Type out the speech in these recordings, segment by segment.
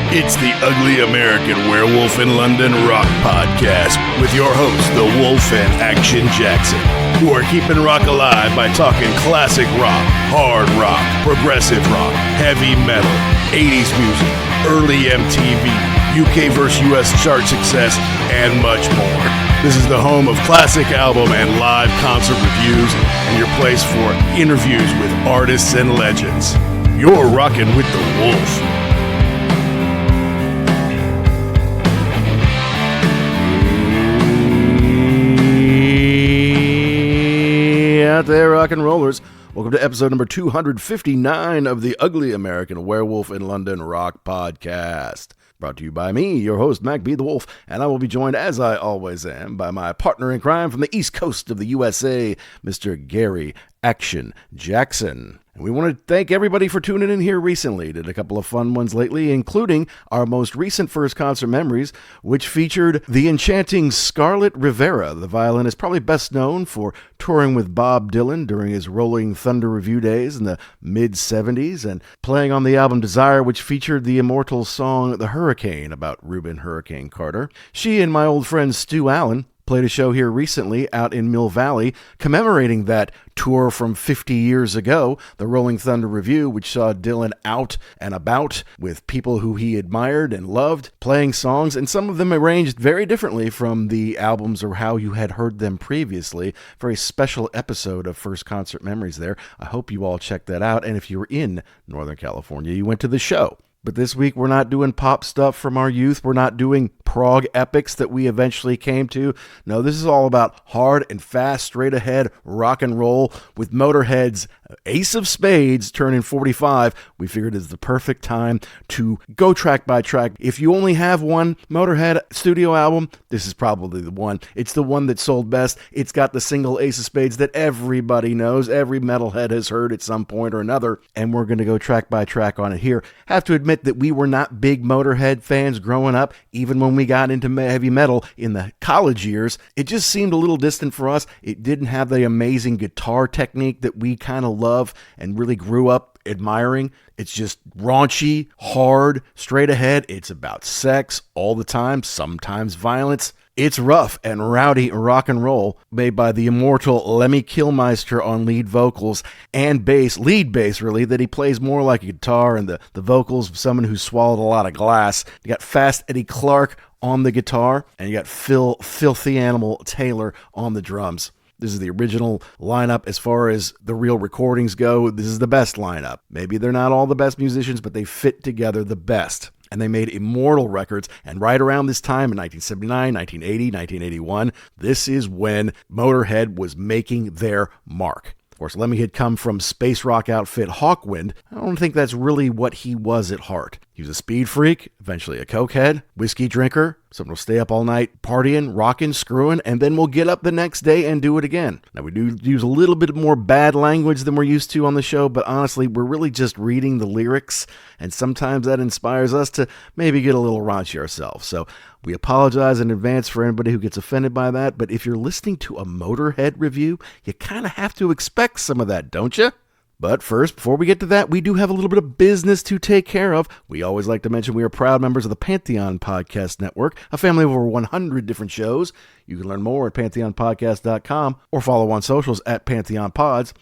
It's the Ugly American Werewolf in London Rock Podcast with your hosts, the Wolf and Action Jackson, who are keeping rock alive by talking classic rock, hard rock, progressive rock, heavy metal, 80s music, early MTV, UK vs. US chart success, and much more. This is the home of classic album and live concert reviews and your place for interviews with artists and legends. You're rocking with the Wolf. Out there, rock and rollers. Welcome to episode number 259 of the Ugly American Werewolf in London Rock Podcast. Brought to you by me, your host, Mac B. the Wolf, and I will be joined, as I always am, by my partner in crime from the East Coast of the USA, Mr. Gary Action Jackson. And we want to thank everybody for tuning in here recently. Did a couple of fun ones lately, including our most recent first concert memories, which featured the enchanting Scarlett Rivera. The violinist probably best known for touring with Bob Dylan during his Rolling Thunder Revue days in the mid-'70s, and playing on the album Desire, which featured the immortal song The Hurricane about Reuben Hurricane Carter. She and my old friend Stu Allen played a show here recently out in Mill Valley commemorating that tour from 50 years ago, the Rolling Thunder Revue, which saw Dylan out and about with people who he admired and loved, playing songs, and some of them arranged very differently from the albums or how you had heard them previously. Very special episode of First Concert Memories there. I hope you all checked that out, and if you were in Northern California, you went to the show. But this week, we're not doing pop stuff from our youth. We're not doing prog epics that we eventually came to. No, this is all about hard and fast, straight ahead rock and roll with Motorhead's Ace of Spades turning 45. We figured it's the perfect time to go track by track. If you only have one Motorhead studio album, this is probably the one. It's the one that sold best. It's got the single Ace of Spades that everybody knows. Every metalhead has heard at some point or another. And we're going to go track by track on it here. Have to admit that we were not big Motorhead fans growing up. Even when we got into heavy metal in the college years, it just seemed a little distant for us. It didn't have the amazing guitar technique that we kind of love and really grew up admiring. It's just raunchy, hard, straight ahead. It's about sex all the time, sometimes violence. It's rough and rowdy rock and roll, made by the immortal Lemmy Kilmister on lead vocals and bass, lead bass really, that he plays more like a guitar, and the vocals of someone who swallowed a lot of glass. You got Fast Eddie Clarke on the guitar, and you got Philthy Animal Taylor on the drums. This is the original lineup as far as the real recordings go. This is the best lineup. Maybe they're not all the best musicians, but they fit together the best. And they made immortal records, and right around this time in 1979, 1980, 1981, this is when Motorhead was making their mark. Of course, Lemmy had come from space rock outfit Hawkwind. I don't think that's really what he was at heart. He was a speed freak, eventually a cokehead, whiskey drinker, someone will stay up all night partying, rocking, screwing, and then we'll get up the next day and do it again. Now, we do use a little bit more bad language than we're used to on the show, but honestly, we're really just reading the lyrics, and sometimes that inspires us to maybe get a little raunchy ourselves. So we apologize in advance for anybody who gets offended by that, but if you're listening to a Motorhead review, you kind of have to expect some of that, don't you? But first, before we get to that, we do have a little bit of business to take care of. We always like to mention we are proud members of the Pantheon Podcast Network, a family of over 100 different shows. You can learn more at pantheonpodcast.com or follow on socials at Pantheon Pods.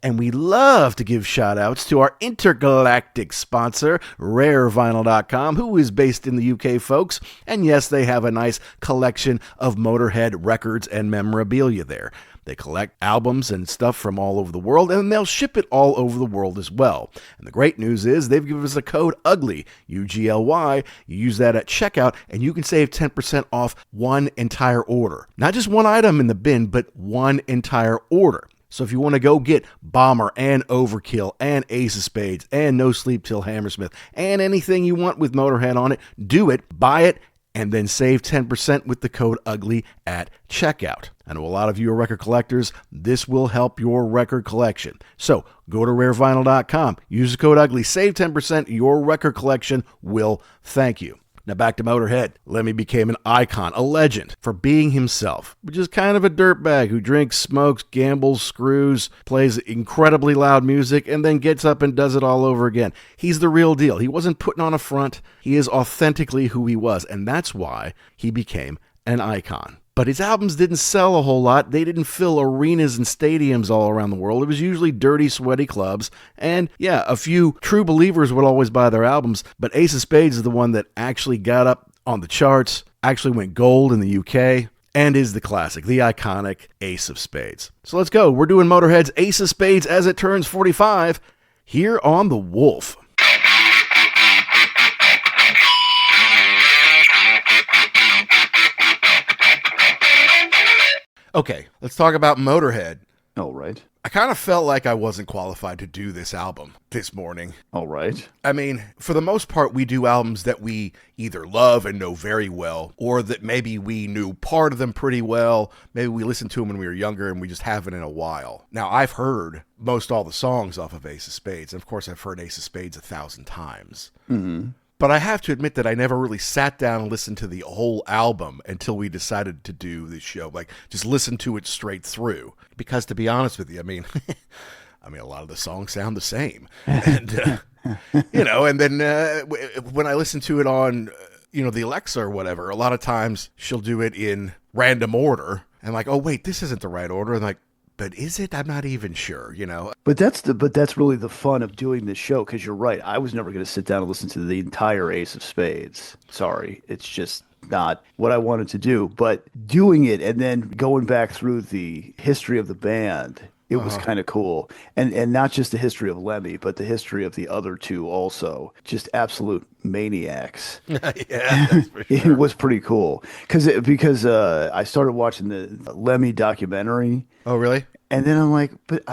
And we love to give shout-outs to our intergalactic sponsor, rarevinyl.com, who is based in the UK, folks. And yes, they have a nice collection of Motorhead records and memorabilia there. They collect albums and stuff from all over the world, and they'll ship it all over the world as well. And the great news is they've given us a code UGLY, U-G-L-Y. You use that at checkout, and you can save 10% off one entire order. Not just one item in the bin, but one entire order. So if you want to go get Bomber and Overkill and Ace of Spades and No Sleep Till Hammersmith and anything you want with Motorhead on it, do it, buy it, and then save 10% with the code UGLY at checkout. I know a lot of you are record collectors. This will help your record collection. So go to rarevinyl.com, use the code UGLY, save 10%. Your record collection will thank you. Now back to Motorhead. Lemmy became an icon, a legend, for being himself, which is kind of a dirtbag who drinks, smokes, gambles, screws, plays incredibly loud music, and then gets up and does it all over again. He's the real deal. He wasn't putting on a front. He is authentically who he was, and that's why he became an icon. But his albums didn't sell a whole lot. They didn't fill arenas and stadiums all around the world. It was usually dirty, sweaty clubs. And yeah, a few true believers would always buy their albums. But Ace of Spades is the one that actually got up on the charts, actually went gold in the UK, and is the classic, the iconic Ace of Spades. So let's go. We're doing Motorhead's Ace of Spades as it turns 45 here on The Wolf. Okay, let's talk about Motorhead. All right. I kind of felt like I wasn't qualified to do this album this morning. All right. I mean, for the most part, we do albums that we either love and know very well, or that maybe we knew part of them pretty well. Maybe we listened to them when we were younger and we just haven't in a while. Now, I've heard most all the songs off of Ace of Spades. And of course, I've heard Ace of Spades 1,000 times. Mm-hmm. But I have to admit that I never really sat down and listened to the whole album until we decided to do this show. Like, just listen to it straight through. Because to be honest with you, I mean, a lot of the songs sound the same. And, and then when I listen to it on, the Alexa or whatever, a lot of times she'll do it in random order. And like, oh, wait, this isn't the right order. And like, but is it? I'm not even sure, But that's really the fun of doing this show, because you're right. I was never going to sit down and listen to the entire Ace of Spades. Sorry, it's just not what I wanted to do. But doing it and then going back through the history of the band, it was kind of cool. And not just the history of Lemmy, but the history of the other two also. Just absolute maniacs. Yeah, that's for sure. It was pretty cool. Because I started watching the Lemmy documentary. Oh, really? And then I'm like, but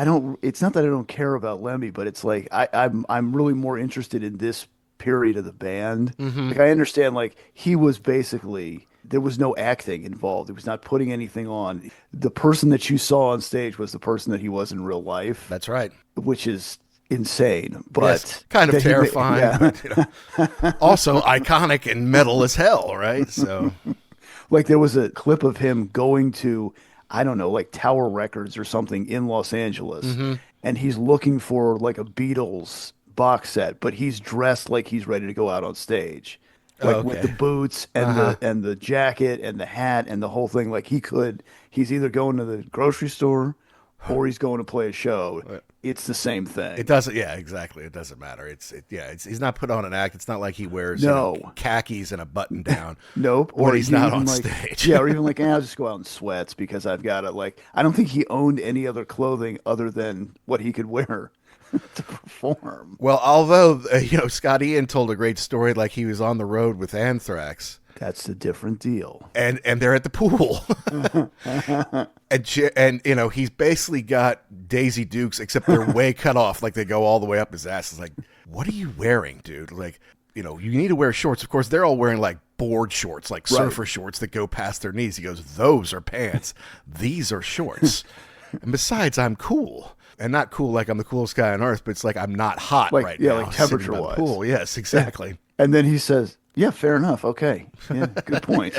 it's not that I don't care about Lemmy, but it's like I'm really more interested in this period of the band. Mm-hmm. Like, I understand, like, he was basically, there was no acting involved. It was not putting anything on. The person that you saw on stage was the person that he was in real life. That's right. Which is insane, but yes, kind of terrifying. Yeah. But, also iconic and metal as hell, right? So, like, there was a clip of him going to, I don't know, like Tower Records or something in Los Angeles, mm-hmm. and he's looking for like a Beatles box set, but he's dressed like he's ready to go out on stage, like with the boots and the jacket and the hat and the whole thing. Like, he's either going to the grocery store or he's going to play a show. It's the same thing. It doesn't. Yeah, exactly. It doesn't matter. He's not put on an act. It's not like he wears khakis and a button down. Nope. Or he's not on like, stage. Yeah, or even like, I'll just go out in sweats because I've got to, like, I don't think he owned any other clothing other than what he could wear to perform. Well, although, Scott Ian told a great story, like he was on the road with Anthrax. That's a different deal. And they're at the pool. and he's basically got Daisy Dukes, except they're way cut off. Like, they go all the way up his ass. It's like, what are you wearing, dude? Like, you need to wear shorts. Of course, they're all wearing like board shorts, like surfer shorts that go past their knees. He goes, those are pants. These are shorts. And besides, I'm cool. And not cool like I'm the coolest guy on earth, but it's like I'm not hot right now. Yeah, like temperature-wise. Pool. Yes, exactly. And then he says, yeah, fair enough. Okay. Yeah, good point.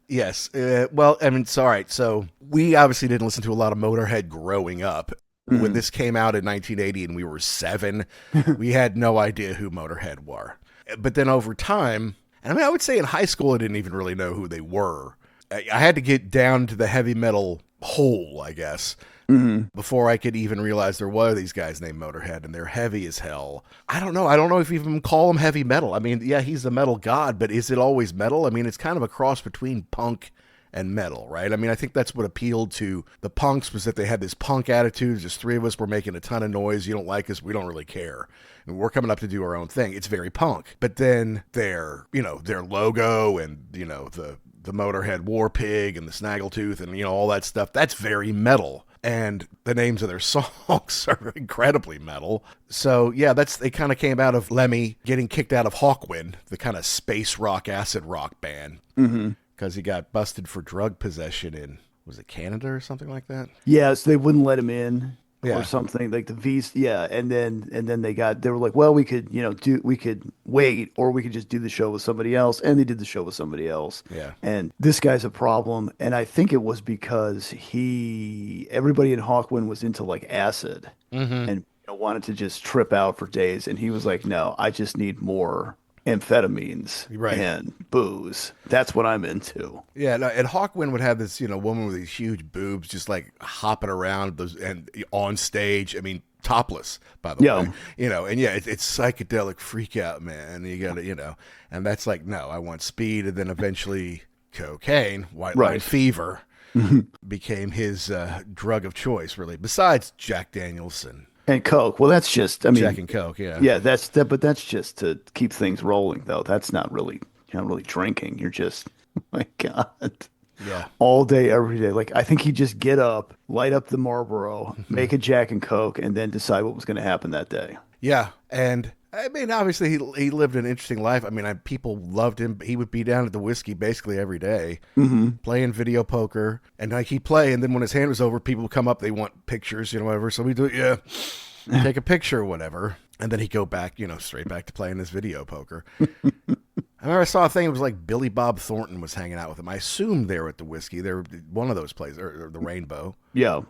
Yes. Well, I mean, it's all right. So we obviously didn't listen to a lot of Motorhead growing up. Mm-hmm. When this came out in 1980 and we were 7, we had no idea who Motorhead were. But then over time, and I mean, I would say in high school, I didn't even really know who they were. I had to get down to the heavy metal hole, I guess, before I could even realize there were these guys named Motorhead, and they're heavy as hell. I don't know if you even call him heavy metal. I mean, yeah, he's the metal god, but is it always metal? I mean, it's kind of a cross between punk and metal, right? I mean, I think that's what appealed to the punks, was that they had this punk attitude. Just 3 of us were making a ton of noise. You don't like us, we don't really care. And we're coming up to do our own thing. It's very punk. But then their logo and, the Motorhead War Pig and the Snaggletooth and, all that stuff, that's very metal. And the names of their songs are incredibly metal. So, yeah, they kind of came out of Lemmy getting kicked out of Hawkwind, the kind of space rock, acid rock band. Mm-hmm. Because he got busted for drug possession in, was it Canada or something like that? Yeah, so they wouldn't let him in. Yeah. or something like the V's. Yeah. And then they were like, well, we could, we could wait or we could just do the show with somebody else. And they did the show with somebody else. Yeah. And this guy's a problem. And I think it was because everybody in Hawkwind was into like acid and wanted to just trip out for days. And he was like, no, I just need more amphetamines and booze. That's what I'm into. Yeah, no, and Hawkwind would have this, woman with these huge boobs just like hopping around and on stage. I mean, topless, by the way. And it's psychedelic freak out, man. You gotta, and that's like, no, I want speed, and then eventually cocaine, white line fever became his drug of choice, really. Besides Jack Daniels and Coke. Well, that's just, I mean, Jack and Coke, yeah. Yeah, but that's just to keep things rolling, though. That's not really, you're not really drinking. You're just, oh my God. Yeah. All day, every day. Like, I think he'd just get up, light up the Marlboro, make a Jack and Coke, and then decide what was going to happen that day. Yeah. And I mean, obviously, he lived an interesting life. I mean, people loved him. He would be down at the whiskey basically every day, playing video poker. And like he'd play, and then when his hand was over, people would come up. They want pictures, whatever. So we'd do it, take a picture or whatever. And then he'd go back, straight back to playing this video poker. I remember I saw a thing. It was like Billy Bob Thornton was hanging out with him. I assumed they were at the whiskey. They were one of those places, or the Rainbow. Yeah.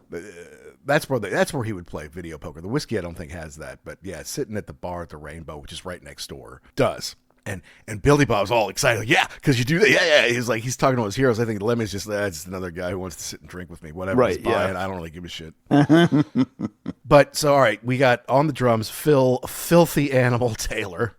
That's where he would play video poker. The whiskey I don't think has that, but yeah, sitting at the bar at the Rainbow, which is right next door, does. And Billy Bob's all excited, like, yeah, because you do that, yeah. He's talking to his heroes. I think Lemmy's just another guy who wants to sit and drink with me, whatever he's buying. I don't really give a shit. But so all right, we got on the drums Philthy Animal Taylor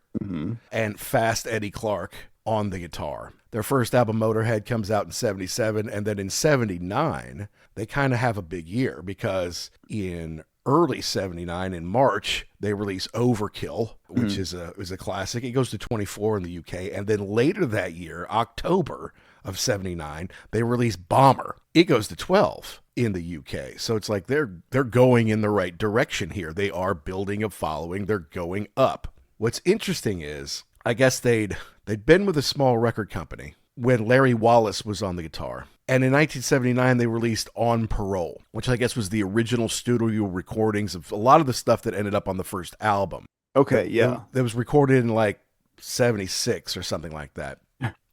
and Fast Eddie Clark on the guitar. Their first album, Motorhead, comes out in 1977, and then in 1979, they kind of have a big year because in early 1979, in March, they release Overkill, which is a classic. It goes to 24 in the UK, and then later that year, October of 1979, they release Bomber. It goes to 12 in the UK. So it's like they're going in the right direction here. They are building a following. They're going up. What's interesting is, I guess they'd been with a small record company when Larry Wallace was on the guitar. And in 1979, they released On Parole, which I guess was the original studio recordings of a lot of the stuff that ended up on the first album. Okay, yeah. That was recorded in like 1976 or something like that.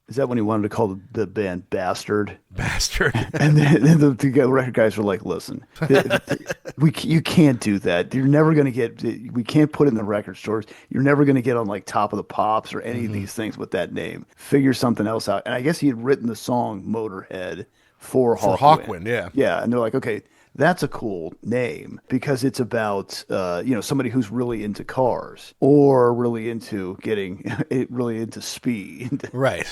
Is that when he wanted to call the band Bastard? Bastard. And then the record guys were like, listen, you can't do that. You're never going to get, we can't put it in the record stores. You're never going to get on like Top of the Pops or any of these things with that name. Figure something else out. And I guess he had written the song Motorhead for Hawkwind. Yeah. Yeah. And they're like, okay, that's a cool name because it's about, somebody who's really into cars or really into really into speed. Right.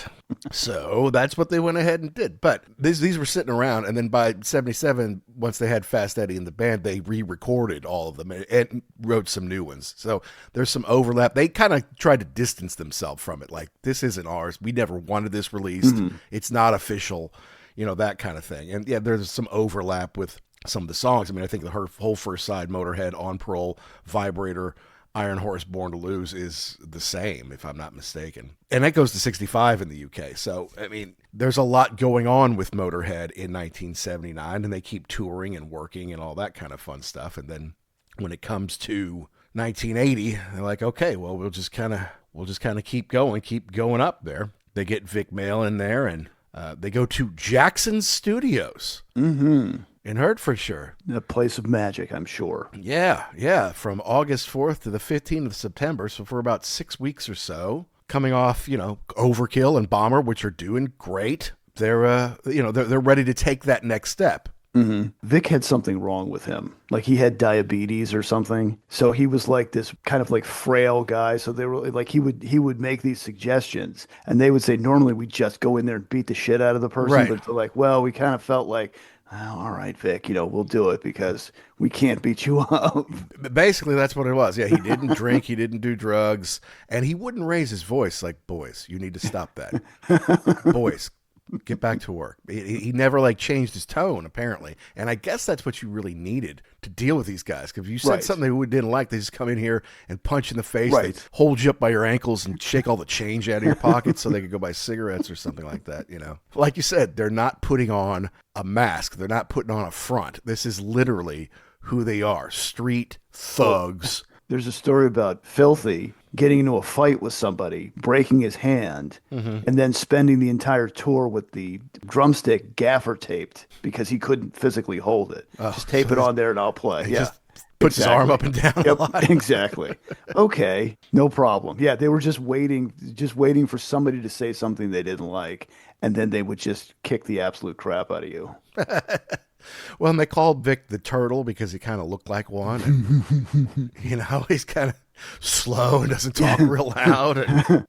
So that's what they went ahead and did. But these were sitting around, and then by 1977, once they had Fast Eddie in the band, they re-recorded all of them and wrote some new ones. So there's some overlap. They kind of tried to distance themselves from it. Like, this isn't ours. We never wanted this released. It's not official, that kind of thing. And yeah, there's some overlap with some of the songs. I mean, I think her whole first side, Motorhead, On Parole, Vibrator, Iron Horse, Born to Lose, is the same, if I'm not mistaken. And that goes to 65 in the UK. So, I mean, there's a lot going on with Motorhead in 1979, and they keep touring and working and all that kind of fun stuff. And then when it comes to 1980, they're like, okay, well, we'll just kind of keep going up there. They get Vic Maile in there, and they go to Jackson's Studios. In Hertfordshire. A place of magic, I'm sure. Yeah. From August 4th to the 15th of September, so for about 6 weeks or so, coming off, Overkill and Bomber, which are doing great. They're ready to take that next step. Vic had something wrong with him. Like he had diabetes or something. So he was like this kind of like frail guy. So they were like, he would make these suggestions and they would say, normally we just go in there and beat the shit out of the person. Right. But they're like, well, we kind of felt like, oh, all right, Vic, we'll do it because we can't beat you up. Basically, that's what it was. Yeah, he didn't drink, he didn't do drugs, and he wouldn't raise his voice like, boys, you need to stop that. Boys, get back to work. He never changed his tone, apparently. And I guess that's what you really needed to deal with these guys. Because if you said something they didn't like, they just come in here and punch you in the face. They hold you up by your ankles and shake all the change out of your pockets so they could go buy cigarettes or something like that. Like you said, they're not putting on a mask. They're not putting on a front. This is literally who they are. Street thugs. There's a story about Philthy getting into a fight with somebody, breaking his hand, and then spending the entire tour with the drumstick gaffer taped because he couldn't physically hold it. Just tape it on there and I'll play. He Yeah. just puts his arm up and down a lot. Exactly. Okay, no problem. Yeah, they were just waiting for somebody to say something they didn't like, and then they would just kick the absolute crap out of you. Well, and they called Vic the Turtle because he kind of looked like one. And, he's kind of slow and doesn't talk real loud.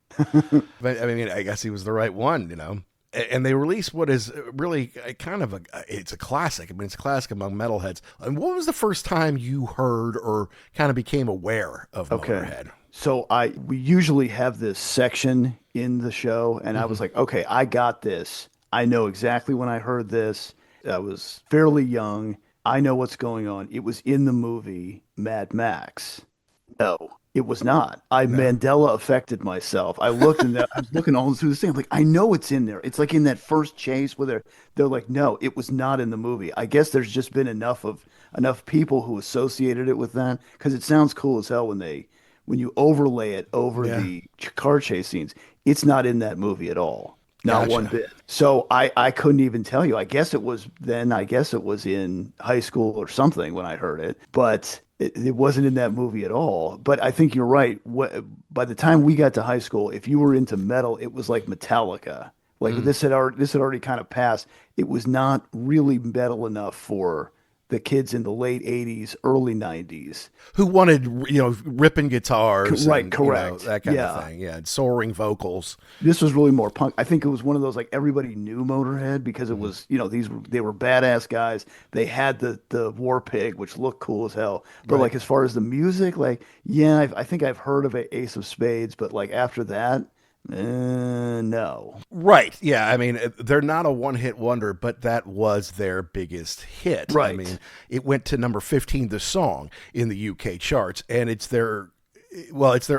But I mean, I guess he was the right one, And they released what is really kind of it's a classic. I mean, it's a classic among metalheads. And what was the first time you heard or kind of became aware of Motorhead? So we usually have this section in the show, and I was like, okay, I got this. I know exactly when I heard this. I was fairly young. I know what's going on. It was in the movie Mad Max. No, it was not. Mandela affected myself. I looked and I was looking all through this thing. I'm like, I know it's in there. It's like in that first chase where they're like, no, it was not in the movie. I guess there's just been enough people who associated it with that because it sounds cool as hell when you overlay it over the car chase scenes. It's not in that movie at all. Not one bit. So I couldn't even tell you. I guess it was then. I guess it was in high school or something when I heard it. But it wasn't in that movie at all. But I think you're right. By the time we got to high school, if you were into metal, it was like Metallica. Like this had already kind of passed. It was not really metal enough for the kids in the late 80s, early 90s. Who wanted, ripping guitars. Right, and, correct. That kind of thing. Yeah, and soaring vocals. This was really more punk. I think it was one of those, like, everybody knew Motorhead because it was, they were badass guys. They had the War Pig, which looked cool as hell. But, like, as far as the music, like, I think I've heard of Ace of Spades, but, like, after that, no. Right. Yeah. I mean, they're not a one-hit wonder, but that was their biggest hit. Right. I mean, it went to number 15, the song, in the UK charts, and it's their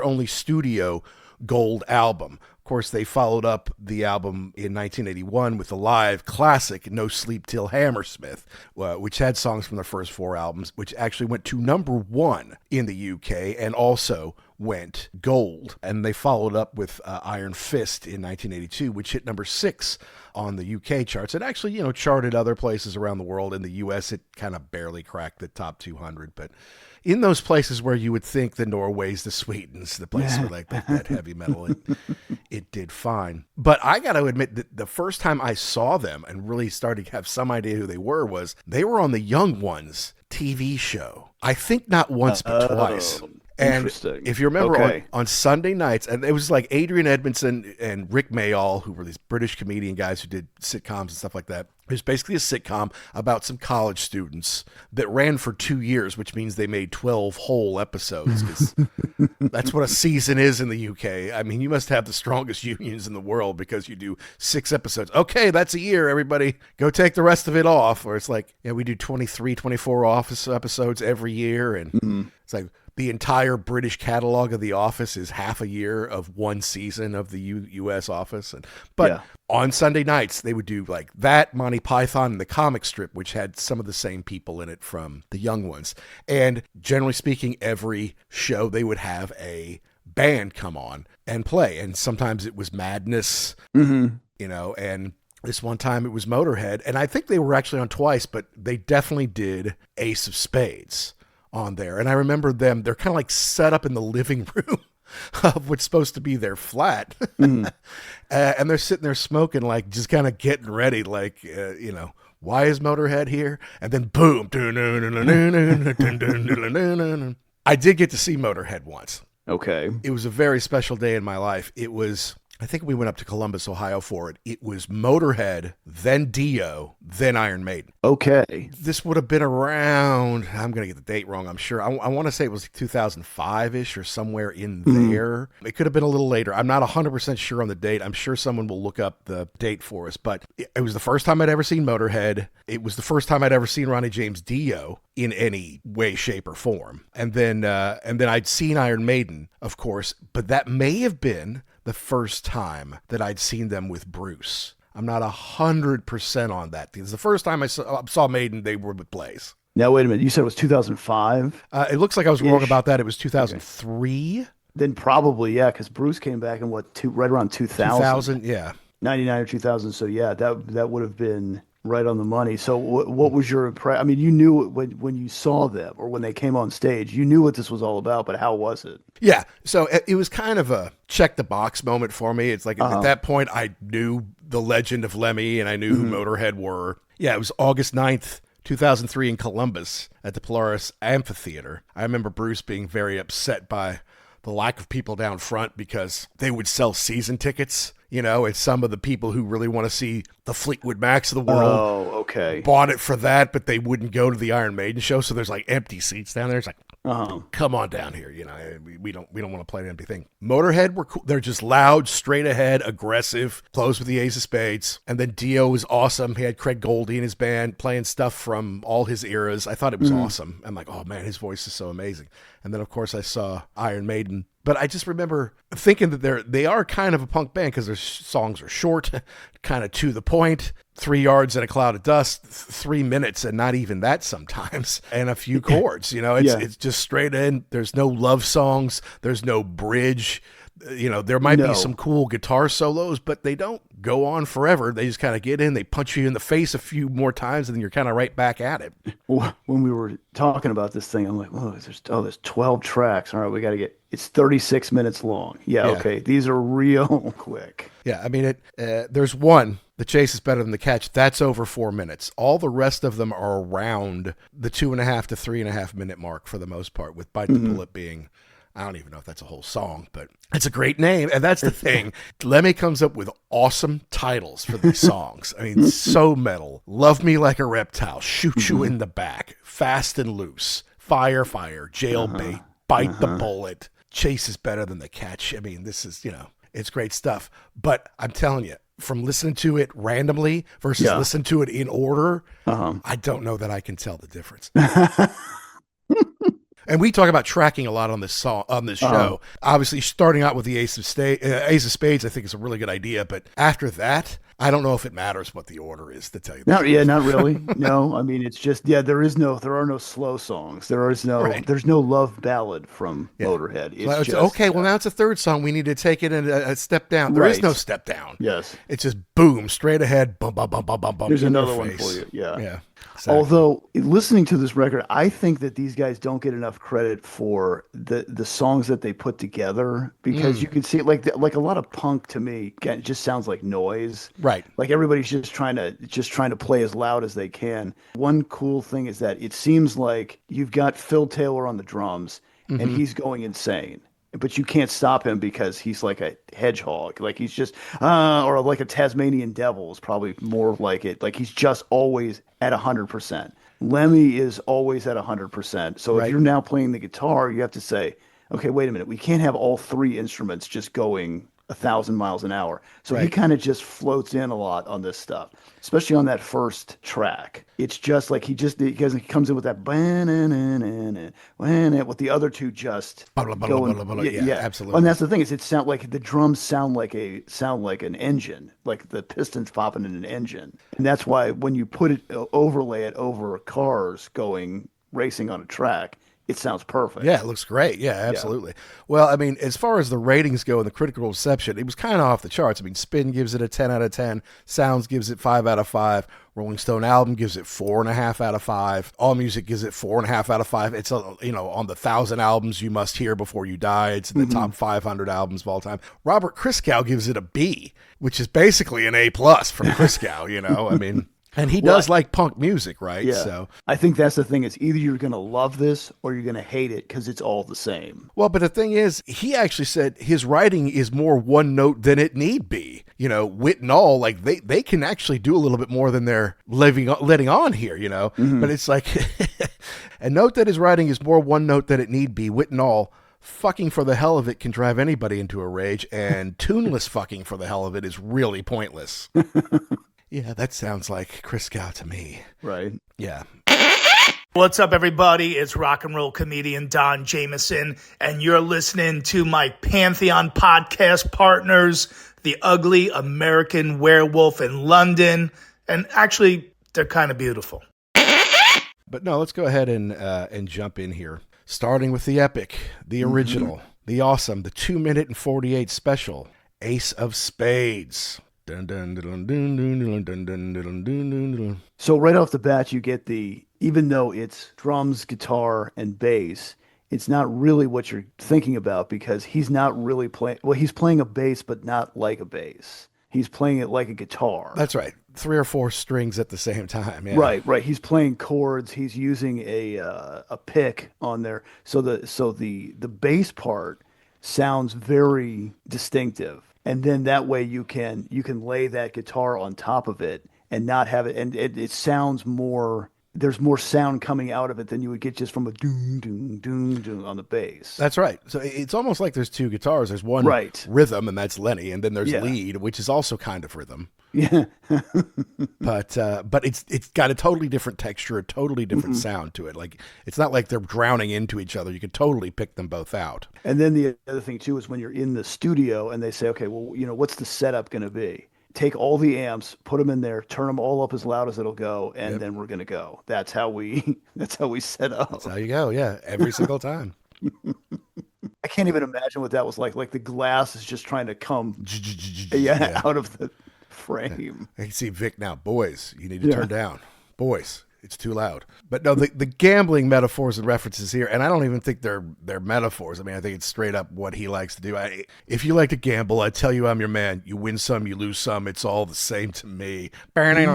only studio gold album. Of course, they followed up the album in 1981 with the live classic No Sleep Till Hammersmith, which had songs from the first four albums, which actually went to number 1 in the UK and also went gold. And they followed up with Iron Fist in 1982, which hit number 6 on the UK charts. It actually, charted other places around the world. In the US, it kind of barely cracked the top 200, but in those places where you would think the Norways, the Swedens, the places where like that heavy metal, it did fine. But I got to admit that the first time I saw them and really started to have some idea who they were on the Young Ones TV show. I think not once, but twice. And if you remember on Sunday nights, and it was like Adrian Edmondson and Vic Maile, who were these British comedian guys who did sitcoms and stuff like that. It was basically a sitcom about some college students that ran for 2 years, which means they made 12 whole episodes. 'Cause that's what a season is in the UK. I mean, you must have the strongest unions in the world because you do 6 episodes. Okay, that's a year, everybody. Go take the rest of it off. Or it's like, we do 23, 24 office episodes every year. And it's like, the entire British catalog of The Office is half a year of one season of the U.S. Office. But on Sunday nights, they would do like that, Monty Python, and the comic strip, which had some of the same people in it from the Young Ones. And generally speaking, every show they would have a band come on and play. And sometimes it was Madness, and this one time it was Motorhead. And I think they were actually on twice, but they definitely did Ace of Spades on there. And I remember they're kind of like set up in the living room of what's supposed to be their flat. And they're sitting there smoking, like just kind of getting ready, like, why is Motorhead here? And then boom. I did get to see Motorhead once. Okay. It was a very special day in my life. I think we went up to Columbus, Ohio for it. It was Motorhead, then Dio, then Iron Maiden. Okay. This would have been around, I'm going to get the date wrong, I'm sure. I want to say it was 2005-ish or somewhere in there. It could have been a little later. I'm not 100% sure on the date. I'm sure someone will look up the date for us. But it was the first time I'd ever seen Motorhead. It was the first time I'd ever seen Ronnie James Dio in any way, shape, or form. And then I'd seen Iron Maiden, of course. But that may have been the first time that I'd seen them with Bruce. I'm not 100% on that. Because the first time I saw Maiden, they were with Blaze. Now, wait a minute. You said it was 2005? It looks like I was wrong Ish. about that. It was Okay. 2003, Then probably, yeah, because Bruce came back in right around 2000, 2000. Yeah. 99 or 2000. So yeah, that would have been right on the money. So what was your impression? I mean, you knew it when you saw them or when they came on stage, you knew what this was all about, but how was it? Yeah. So it was kind of a check the box moment for me. It's like at that point, I knew the legend of Lemmy and I knew who Motorhead were. Yeah. It was August 9th, 2003 in Columbus at the Polaris Amphitheater. I remember Bruce being very upset by the lack of people down front because they would sell season tickets, and some of the people who really want to see the Fleetwood Macs of the world Oh, okay. bought it for that, but they wouldn't go to the Iron Maiden show. So there's like empty seats down there. It's like, come on down here. We don't want to play an empty thing. Motorhead were cool. They're just loud, straight ahead, aggressive, close with the Ace of Spades. And then Dio was awesome. He had Craig Goldie in his band playing stuff from all his eras. I thought it was awesome. I'm like, oh man, his voice is so amazing. And then of course I saw Iron Maiden. But I just remember thinking that they are kind of a punk band because their songs are short, kind of to the point, 3 yards in a cloud of dust, 3 minutes, and not even that sometimes, and a few chords. It's just straight in. There's no love songs. There's no bridge. There might be some cool guitar solos, but they don't go on forever. They just kind of get in, they punch you in the face a few more times, and then you're kind of right back at it. When we were talking about this thing, I'm like, there's 12 tracks. All right, it's 36 minutes long. Yeah, okay. These are real quick. Yeah, I mean, there's one, The Chase is Better Than the Catch. That's over 4 minutes. All the rest of them are around the 2.5 to 3.5 minute mark for the most part, with Bite the Bullet being, I don't even know if that's a whole song, but it's a great name. And that's the thing. Lemmy comes up with awesome titles for these songs. I mean, so metal. Love Me Like a Reptile. Shoot You in the Back. Fast and Loose. Fire, Jailbait. Bite the Bullet. Chase is Better Than the Catch. I mean, this is, it's great stuff. But I'm telling you, from listening to it randomly versus listening to it in order, I don't know that I can tell the difference. And we talk about tracking a lot on this show. Obviously, starting out with the Ace of Spades, I think is a really good idea. But after that, I don't know if it matters what the order is, to tell you the truth. Yeah, not really. No, I mean, it's just, there are no slow songs. There's no love ballad from Motorhead. It's just, okay, well, now it's a third song. We need to take it a step down. There is no step down. Yes. It's just boom, straight ahead, bum, bum, bum, bum, bum, bum. There's another one for you. Yeah. Yeah. Exactly. Although listening to this record, I think that these guys don't get enough credit for the songs that they put together, because you can see like a lot of punk to me just sounds like noise. Right. Like everybody's just trying to play as loud as they can. One cool thing is that it seems like you've got Phil Taylor on the drums and he's going insane. But you can't stop him because he's like a hedgehog. Like he's just, or like a Tasmanian devil is probably more like it. Like he's just always at 100%. Lemmy is always at 100%. So if you're now playing the guitar, you have to say, okay, wait a minute. We can't have all three instruments just going 1,000 miles an hour. So he kind of just floats in a lot on this stuff, especially on that first track. It's just like he comes in with that with the other two just going. Yeah, absolutely. And that's the thing is, the drums sound like an engine, like the pistons popping in an engine, and that's why when you overlay it over cars going racing on a track, it sounds perfect. Yeah, it looks great. Yeah, absolutely. Yeah. Well, I mean, as far as the ratings go and the critical reception, it was kind of off the charts. I mean, Spin gives it a 10 out of 10. Sounds gives it 5 out of 5. Rolling Stone Album gives it 4.5 out of 5. All Music gives it 4.5 out of 5. It's, on the 1,000 albums you must hear before you die. It's in the top 500 albums of all time. Robert Christgau gives it a B, which is basically an A+ from Christgau, I mean... And he does like punk music, right? Yeah. So I think that's the thing is either you're going to love this or you're going to hate it because it's all the same. Well, but the thing is, he actually said his writing is more one note than it need be. Wit and all, like they can actually do a little bit more than they're letting on here, But it's like, a note that his writing is more one note than it need be, wit and all. Fucking for the hell of it can drive anybody into a rage, and tuneless fucking for the hell of it is really pointless. Yeah, that sounds like Christgau to me. Right. Yeah. What's up, everybody? It's rock and roll comedian Don Jameson, and you're listening to my Pantheon podcast partners, the Ugly American Werewolf in London. And actually, they're kind of beautiful. But no, let's go ahead and jump in here. Starting with the epic, the original, the awesome, the 2-minute and 48 special, Ace of Spades. Dun, dun, dun, dun, dun, dun, dun, dun, dun, dun, dun. So right off the bat, you get even though it's drums, guitar, and bass, it's not really what you're thinking about because he's not really playing. Well, he's playing a bass, but not like a bass. He's playing it like a guitar. That's right. 3 or 4 strings at the same time. Yeah. Right. He's playing chords. He's using a pick on there. So the bass part sounds very distinctive. And then that way you can lay that guitar on top of it and not have it, and it sounds more. There's more sound coming out of it than you would get just from a doom doom doom doom on the bass. That's right. So it's almost like there's 2 guitars. There's one rhythm, and that's Lenny, and then there's lead, which is also kind of rhythm. Yeah. but it's got a totally different texture, a totally different sound to it. Like it's not like they're drowning into each other. You can totally pick them both out. And then the other thing too is when you're in the studio and they say, okay, well, what's the setup going to be? Take all the amps, put them in there, turn them all up as loud as it'll go, and then we're going to go. That's how we set up. That's how you go. Yeah. Every single time. I can't even imagine what that was like. Like the glass is just trying to come out of the frame. I can see Vic now. Boys, you need to turn down. Boys, it's too loud. But no, the gambling metaphors and references here, and I don't even think they're metaphors. I mean, I think it's straight up what he likes to do. If you like to gamble, I tell you I'm your man. You win some, you lose some. It's all the same to me. If you like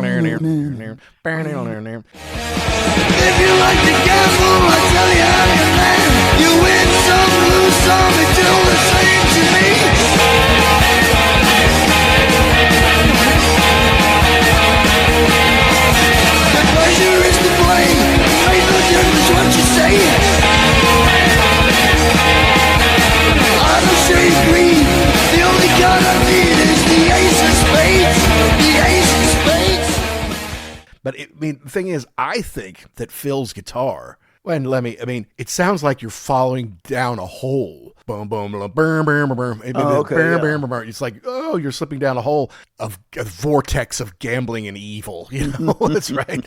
to gamble, I tell you I'm your man. You win some, lose some. It's all the same to me. Pleasure is to blame. Ain't no difference what you say. I don't shade green. The only card I need is the Ace of Spades. The Ace of Spades. But the thing is, I think that Phil's guitar, when Lemmy, it sounds like you're falling down a hole. Boom, boom, boom, boom, boom, boom. It's like, oh, you're slipping down a hole of a vortex of gambling and evil. That's right.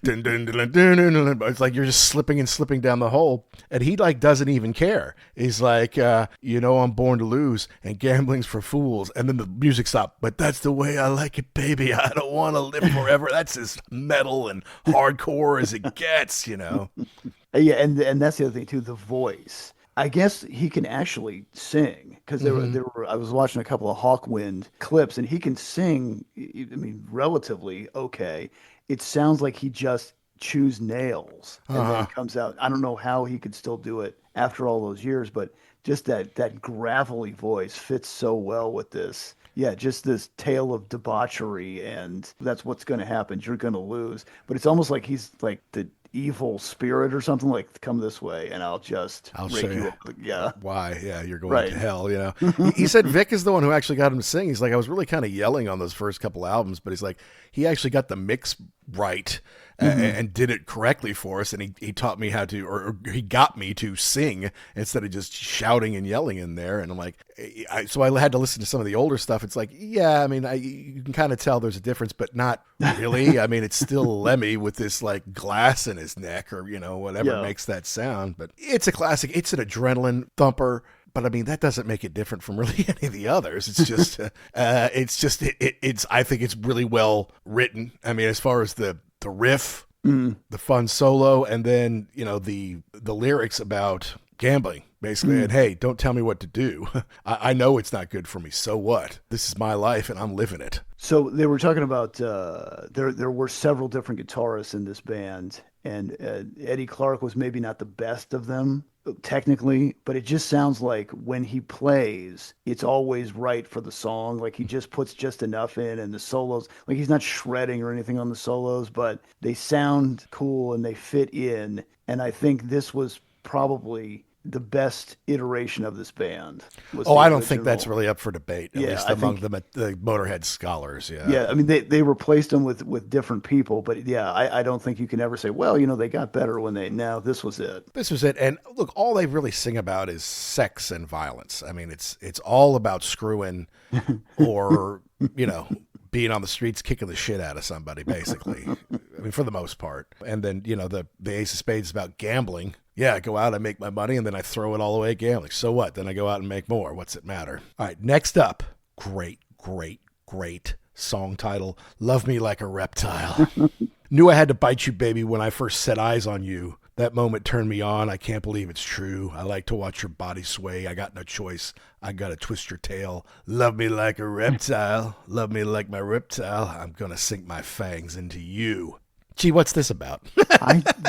Dun, dun, dun, dun, dun, dun, dun. It's like you're just slipping and slipping down the hole. And he doesn't even care. He's like, I'm born to lose and gambling's for fools. And then the music stopped. But that's the way I like it, baby. I don't want to live forever. That's as metal and hardcore as it gets, Yeah, and that's the other thing too, the voice. I guess he can actually sing because there were. I was watching a couple of Hawkwind clips, and he can sing. Relatively okay. It sounds like he just chews nails and then comes out. I don't know how he could still do it after all those years, but just that gravelly voice fits so well with this. Yeah, just this tale of debauchery, and that's what's going to happen. You're going to lose, but it's almost like he's like the evil spirit or something, like come this way and I'll show you up. Yeah. Why? Yeah, you're going to hell, He said Vic is the one who actually got him to sing. He's like, I was really kind of yelling on those first couple albums, but he's like, he actually got the mix right and did it correctly for us, and he taught me how to, or he got me to sing instead of just shouting and yelling in there. And I'm like, so I had to listen to some of the older stuff. It's like, you can kind of tell there's a difference, but not really. It's still Lemmy with this like glass in his neck or whatever makes that sound. But it's a classic. It's an adrenaline thumper. But that doesn't make it different from really any of the others. It's just, it's. I think it's really well written. As far as the riff, the fun solo, and then the lyrics about gambling, basically. And hey, don't tell me what to do. I know it's not good for me. So what? This is my life, and I'm living it. So they were talking about there were several different guitarists in this band, and Eddie Clark was maybe not the best of them technically, but it just sounds like when he plays, it's always right for the song. Like he just puts just enough in, and the solos, like he's not shredding or anything on the solos, but they sound cool and they fit in. And I think this was probably the best iteration of this band. I don't think that's really up for debate, at least among the Motorhead scholars. Yeah, they replaced them with different people, but I don't think you can ever say, well, they got better when this was it. This was it. And look, all they really sing about is sex and violence. It's all about screwing or, being on the streets kicking the shit out of somebody, basically. mean, for the most part. And then, the Ace of Spades is about gambling. Yeah, I go out, I make my money, and then I throw it all away at gambling. So what? Then I go out and make more. What's it matter? All right, next up, great song title, Love Me Like a Reptile. Knew I had to bite you, baby, when I first set eyes on you. That moment turned me on. I can't believe it's true. I like to watch your body sway. I got no choice. I got to twist your tail. Love me like a reptile. Love me like my reptile. I'm going to sink my fangs into you. Gee, what's this about?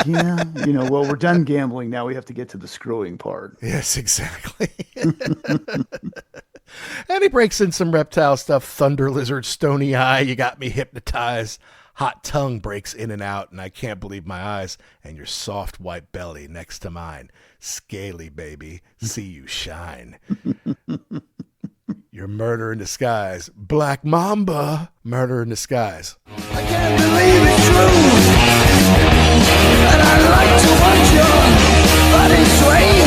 Well, we're done gambling. Now we have to get to the screwing part. Yes, exactly. And he breaks in some reptile stuff. Thunder lizard, stony eye. You got me hypnotized. Hot tongue breaks in and out, and I can't believe my eyes. And your soft white belly next to mine. Scaly, baby. See you shine. Your murder in disguise. Black Mamba. Murder in disguise. I can't believe it's true. And I like to watch your body sway.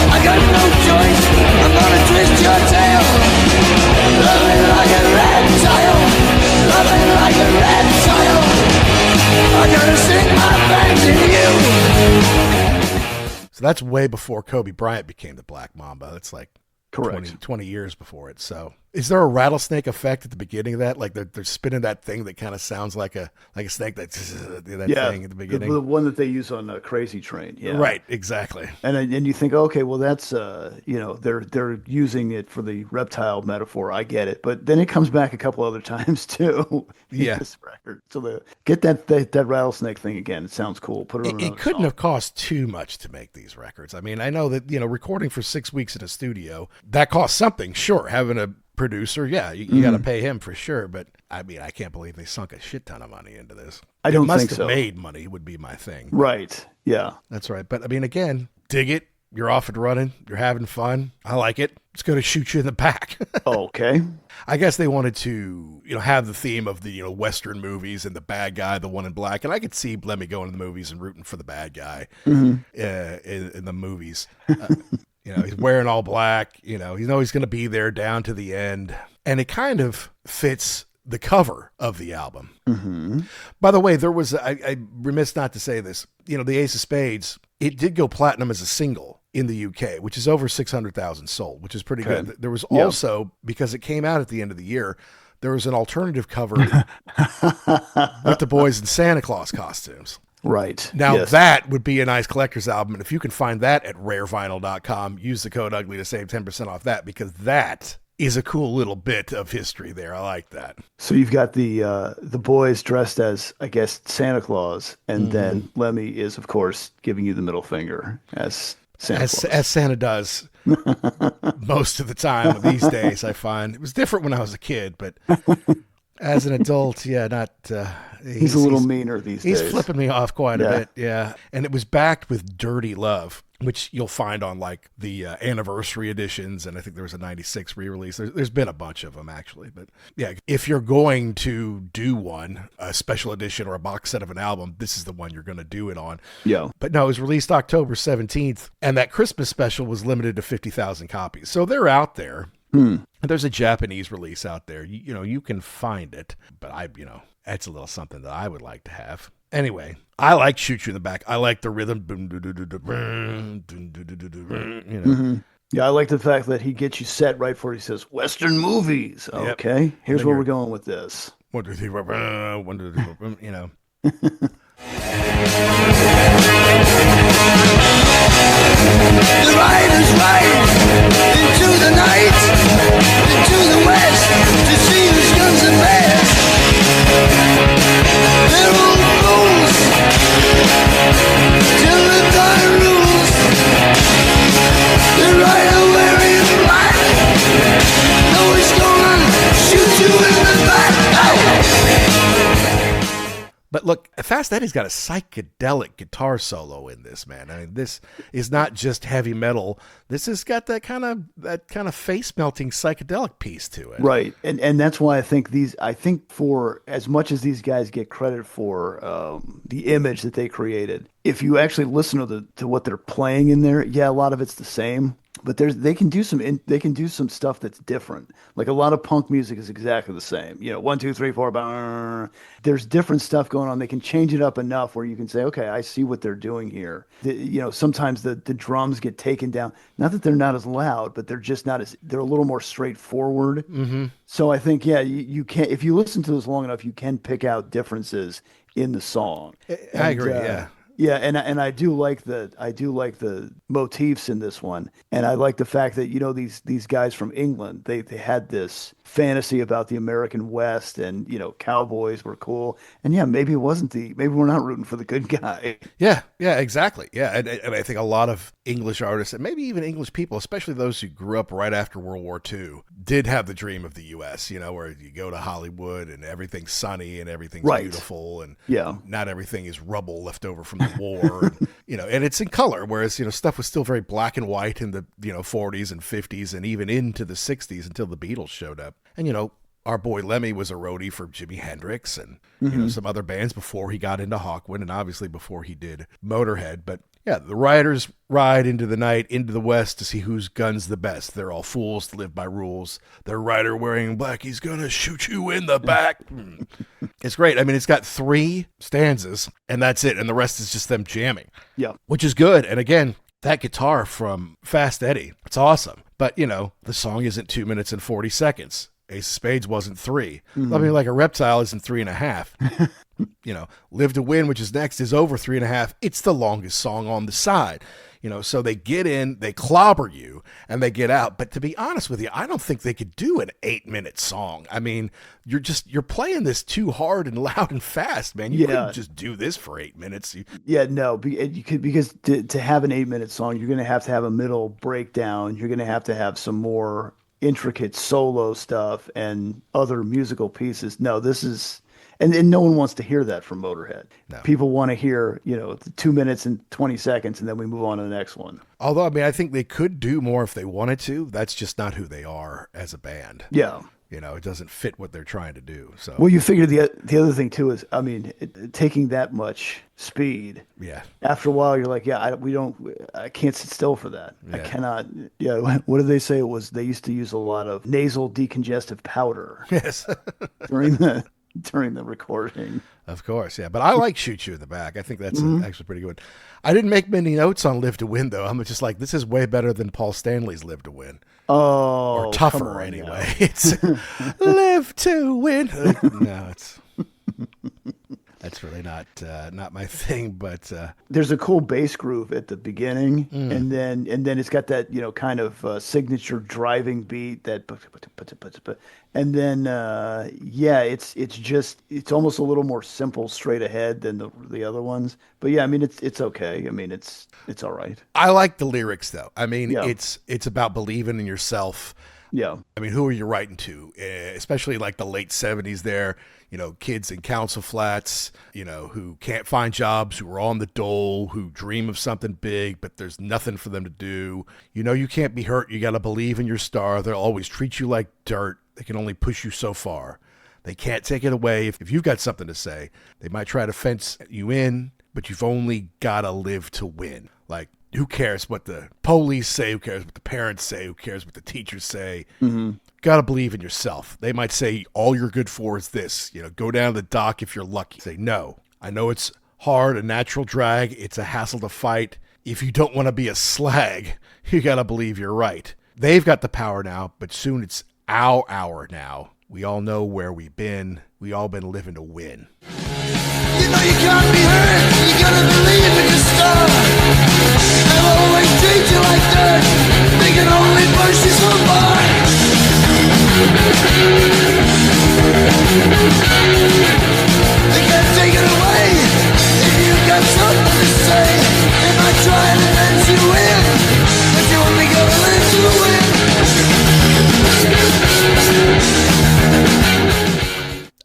I got no choice. I'm gonna twist your tail. Love me like a reptile. Love me like a reptile. I gotta sink my fangs in you. So that's way before Kobe Bryant became the Black Mamba. That's like Correct. 20 years before it. So is there a rattlesnake effect at the beginning of that? Like they're spinning that thing that kind of sounds like a snake that thing at the beginning. The one that they use on Crazy Train. Yeah. Right. Exactly. And you think, okay, well that's they're using it for the reptile metaphor. I get it, but then it comes back a couple other times too. Yeah. This record. So get that rattlesnake thing again. It sounds cool. Put it on. It couldn't have cost too much to make these records. I mean, I know that recording for 6 weeks in a studio that costs something. Sure, having a producer, yeah, you got to pay him for sure. But I mean, I can't believe they sunk a shit ton of money into this. I don't think so. so. Made money would be my thing. Right. Yeah. That's right. But I mean, again, dig it. You're off and running. You're having fun. I like it. It's going to shoot you in the back. Okay. I guess they wanted to, have the theme of the, Western movies and the bad guy, the one in black. And I could see Lemmy going to the movies and rooting for the bad guy in the movies. He's wearing all black. He's always going to be there down to the end. And it kind of fits the cover of the album. Mm-hmm. By the way, there was, I remiss not to say this, the Ace of Spades, it did go platinum as a single in the UK, which is over 600,000 sold, which is pretty good. There was also, because it came out at the end of the year, there was an alternative cover with the boys in Santa Claus costumes. Right. Now that would be a nice collector's album. And if you can find that at rarevinyl.com, use the code UGLY to save 10% off that, because that is a cool little bit of history there. I like that. So you've got the boys dressed as, I guess, Santa Claus, and then Lemmy is, of course, giving you the middle finger as Santa Claus. As Santa does most of the time these days, I find. It was different when I was a kid, but as an adult, not... he's a little meaner these days. He's flipping me off quite a bit, yeah. And it was backed with Dirty Love, which you'll find on like the anniversary editions, and I think there was a 96 re-release. There's been a bunch of them, actually. But yeah, if you're going to do one, a special edition or a box set of an album, this is the one you're going to do it on. Yeah. But no, it was released October 17th, and that Christmas special was limited to 50,000 copies. So they're out there. There's a Japanese release out there. You can find it, but that's a little something that I would like to have. Anyway, I like Shoot You in the Back. I like the rhythm. Yeah, I like the fact that he gets you set right before he says Western movies. Okay, here's where we're going with this. 1, 2, 3, 4, 1, 2, 3, 4, The ride is right into the night, into the west, to see whose guns are best. They're all fools till the time rules. The rider wearing black, know he's gonna shoot you in the back. Ow! But look, Fast Eddie's got a psychedelic guitar solo in this, man. I mean, this is not just heavy metal. This has got that kind of face melting psychedelic piece to it. Right. And that's why I think for as much as these guys get credit for the image that they created, if you actually listen to what they're playing in there, a lot of it's the same. But they can do some stuff that's different. Like a lot of punk music is exactly the same. You know, 1, 2, 3, 4. There's different stuff going on. They can change it up enough where you can say, okay, I see what they're doing here. You know, sometimes the drums get taken down. Not that they're not as loud, but they're just not as, they're a little more straightforward. Mm-hmm. So I think, yeah, you can, if you listen to this long enough, you can pick out differences in the song. I agree. Yeah. Yeah, and I do like the motifs in this one, and I like the fact that, you know, these guys from England, they had this fantasy about the American West, and, you know, cowboys were cool, and yeah, maybe we're not rooting for the good guy. Yeah, exactly. Yeah, and I think a lot of English artists, and maybe even English people, especially those who grew up right after World War II, did have the dream of the U.S., you know, where you go to Hollywood and everything's sunny and everything's beautiful, and not everything is rubble left over from the war, and, you know, and it's in color, whereas, you know, stuff was still very black and white in the, you know, 40s and 50s and even into the 60s until the Beatles showed up. And, you know, our boy Lemmy was a roadie for Jimi Hendrix and, you know, some other bands before he got into Hawkwind, and obviously before he did Motorhead. But yeah, the riders ride into the night, into the West to see whose gun's the best. They're all fools to live by rules. Their rider wearing black, he's gonna shoot you in the back. It's great. I mean, it's got 3 stanzas, and that's it. And the rest is just them jamming. Yeah. Which is good. And again, that guitar from Fast Eddie, it's awesome. But, you know, the song isn't 2 minutes and 40 seconds. Ace of Spades wasn't 3. I mean, like a Reptile isn't 3.5. You know, Live to Win, which is next, is over 3.5. It's the longest song on the side. You know, so they get in, they clobber you, and they get out. But to be honest with you, I don't think they could do an 8-minute song. I mean, you're playing this too hard and loud and fast, man. You couldn't just do this for 8 minutes. No, you could, because to have an 8-minute song, you're going to have a middle breakdown. You're going to have some more intricate solo stuff and other musical pieces. No, this is, and no one wants to hear that from Motorhead. No. People want to hear, you know, 2 minutes and 20 seconds, and then we move on to the next one. Although, I mean, I think they could do more if they wanted to. That's just not who they are as a band. Yeah. You know, it doesn't fit what they're trying to do. So, well, you figure the other thing too is, I mean, taking that much speed. Yeah. After a while, you're like, I can't sit still for that. Yeah. I cannot. Yeah. What did they say? It was, they used to use a lot of nasal decongestive powder. Yes. during the recording. Of course, yeah. But I like Shoot You in the Back. I think that's actually pretty good. I didn't make many notes on Live to Win, though. I'm just like, this is way better than Paul Stanley's Live to Win. Oh, or tougher anyway. It's Live to Win. No, that's really not my thing. But there's a cool bass groove at the beginning, and then it's got that, you know, kind of signature driving beat that, and then it's almost a little more simple, straight ahead than the other ones. But yeah, I mean, it's okay. I mean, it's all right. I like the lyrics though. I mean, it's about believing in yourself. Yeah. I mean, who are you writing to? Especially like the late 70s there, you know, kids in council flats, you know, who can't find jobs, who are on the dole, who dream of something big, but there's nothing for them to do. You know, you can't be hurt. You got to believe in your star. They'll always treat you like dirt. They can only push you so far. They can't take it away. If you've got something to say, they might try to fence you in, but you've only got to live to win. Like, who cares what the police say? Who cares what the parents say? Who cares what the teachers say? Got to believe in yourself. They might say all you're good for is this. You know, go down to the dock if you're lucky. Say, no, I know it's hard, a natural drag. It's a hassle to fight. If you don't want to be a slag, you got to believe you're right. They've got the power now, but soon it's our hour now. We all know where we've been. We all been living to win. You know you can't be hurt. You gotta believe in your star. They'll always treat you like dirt. They can only push you so far. They can't take it away. If you've got something to say, they might try to let you in, but you only gotta live to win.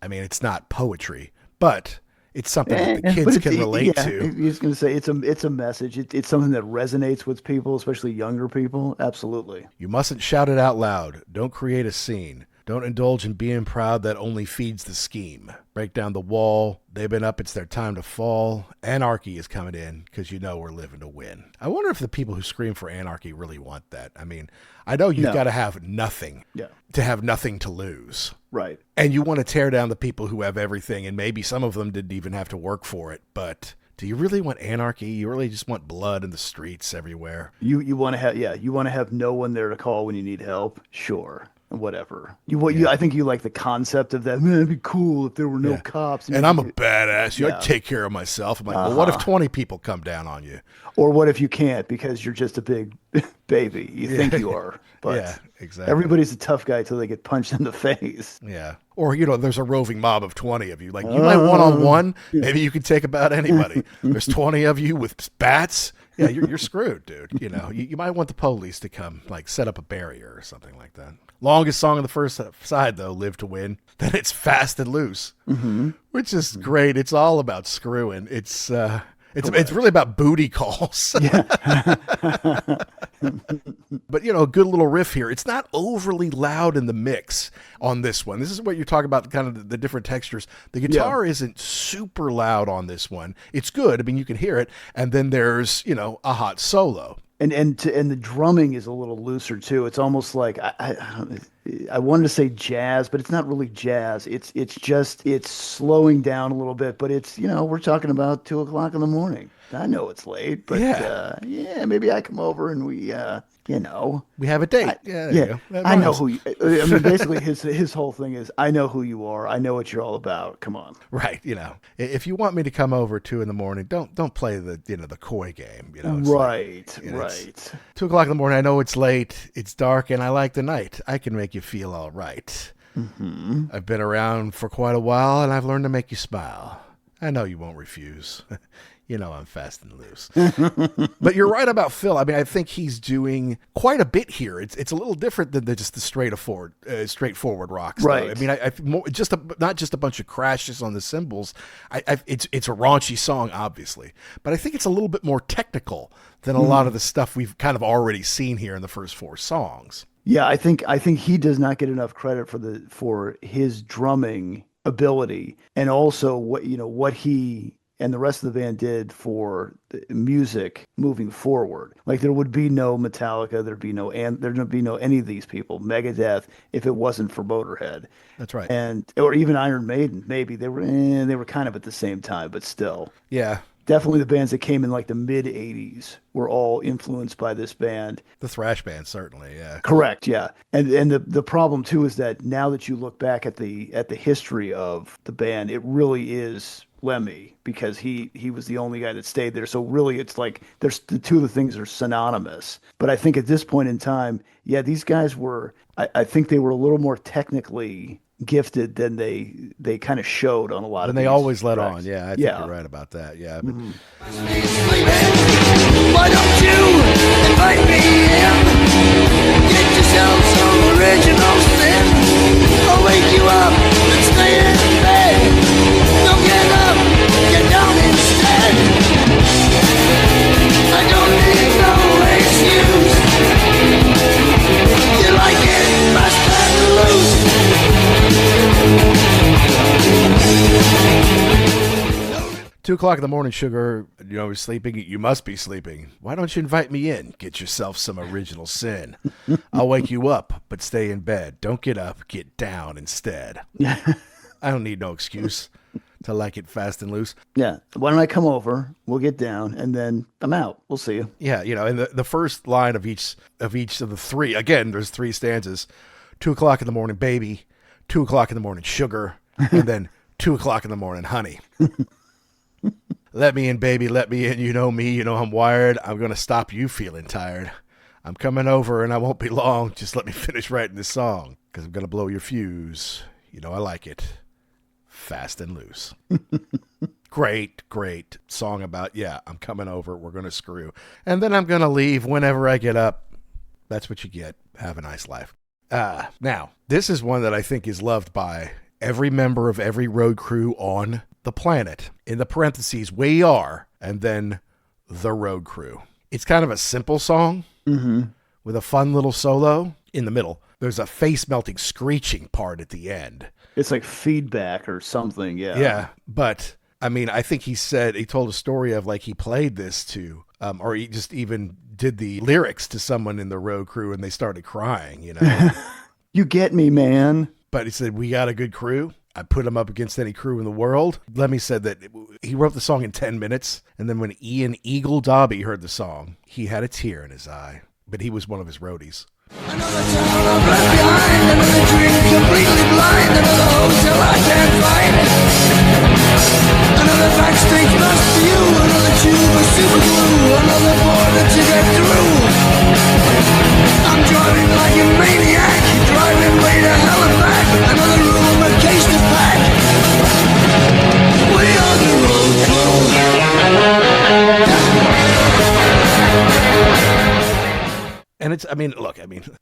I mean, it's not poetry, but it's something that the kids can relate to. I was going to say, it's a message. It's something that resonates with people, especially younger people. Absolutely. You mustn't shout it out loud. Don't create a scene. Don't indulge in being proud, that only feeds the scheme. Break down the wall. They've been up, it's their time to fall. Anarchy is coming in because you know we're living to win. I wonder if the people who scream for anarchy really want that. I mean, I know you've got to have nothing to have nothing to lose. Right. And you want to tear down the people who have everything, and maybe some of them didn't even have to work for it, but... do you really want anarchy? You really just want blood in the streets everywhere? You want to have you want to have no one there to call when you need help? Sure. Whatever. I think you like the concept of that. Man, it'd be cool if there were no cops. And I'm a badass. I'd take care of myself. I'm like, well, what if 20 people come down on you? Or what if you can't because you're just a big baby? You think you are. But exactly. Everybody's a tough guy till they get punched in the face. Yeah. Or, there's a roving mob of 20 of you. Like, you might one-on-one. Maybe you can take about anybody. There's 20 of you with bats. Yeah, you're screwed, dude. You might want the police to come, like, set up a barrier or something like that. Longest song on the first side, though, Live to Win. Then it's Fast and Loose, which is great. It's all about screwing. It's really about booty calls. But, a good little riff here. It's not overly loud in the mix on this one. This is what you're talking about, kind of the different textures. The guitar isn't super loud on this one. It's good. I mean, you can hear it. And then there's, a hot solo. And the drumming is a little looser too. It's almost like I wanted to say jazz, but it's not really jazz. It's slowing down a little bit, but it's we're talking about 2:00 in the morning. I know it's late, but maybe I come over and we we have a date. I know who you, I mean, basically his whole thing is, I know who you are. I know what you're all about. Come on. Right. If you want me to come over 2 a.m, don't play the coy game. Right. Like, right. 2:00 in. I know it's late. It's dark and I like the night. I can make you feel all right. Mm-hmm. I've been around for quite a while and I've learned to make you smile. I know you won't refuse. I'm fast and loose. But you're right about Phil. I mean, I think he's doing quite a bit here. It's a little different than just the straightforward rock style. Right. I mean, not just a bunch of crashes on the cymbals. It's a raunchy song, obviously, but I think it's a little bit more technical than a lot of the stuff we've kind of already seen here in the first 4 songs. Yeah, I think he does not get enough credit for his drumming ability, and also what he and the rest of the band did for the music moving forward. Like, there would be no Metallica, there'd be no any of these people, Megadeth, if it wasn't for Motorhead. That's right. Or even Iron Maiden. Maybe they were kind of at the same time, but still. Yeah. Definitely the bands that came in like the mid 80s were all influenced by this band. The thrash band, certainly, yeah. Correct, yeah. And the problem too is that now that you look back at the history of the band, it really is Lemmy, because he was the only guy that stayed there. So really it's like there's the two of the things are synonymous. But I think at this point in time, these guys were, I think they were a little more technically gifted than they kind of showed on a lot of and they these always let tracks. on. I think you're right about that. Yeah. But... Why don't you invite me in? Get yourself some original sin. I'll wake you up and stay in bed. Don't get up, get down instead. I don't need no excuse. You like it fast and loose. 2:00 in the morning, sugar. You're sleeping. You must be sleeping. Why don't you invite me in? Get yourself some original sin. I'll wake you up, but stay in bed. Don't get up. Get down instead. I don't need no excuse to like it fast and loose. Yeah. Why don't I come over? We'll get down, and then I'm out. We'll see you. Yeah, and the first line of each of the 3. Again, there's 3 stanzas. 2:00 in the morning, baby. 2:00 in the morning, sugar. And then 2:00 in the morning, honey. Let me in, baby, let me in. You know me, you know I'm wired. I'm going to stop you feeling tired. I'm coming over and I won't be long. Just let me finish writing this song, because I'm going to blow your fuse. You know I like it. Fast and loose. Great song about, I'm coming over. We're going to screw. And then I'm going to leave whenever I get up. That's what you get. Have a nice life. Now, this is one that I think is loved by every member of every road crew on the planet. In the parentheses, we are, and then the road crew. It's kind of a simple song with a fun little solo in the middle. there's a face-melting screeching part at the end. It's like feedback or something, yeah. Yeah, but I mean, I think he told a story of like he played this to, or he just even did the lyrics to someone in the road crew and they started crying, you know. You get me, man. But he said, we got a good crew. I put him up against any crew in the world. Lemmy said that he wrote the song in 10 minutes. And then when Ian Eagle Dobby heard the song, he had a tear in his eye. But he was one of his roadies. Another town I've left behind, another dream completely blind, another hotel I can't find. Another backstage lost view, another tube of super glue, another border to get through. I'm driving like a maniac, driving way to hell and back, another room, a case to pack. We are the road crew. And it's, I mean, look,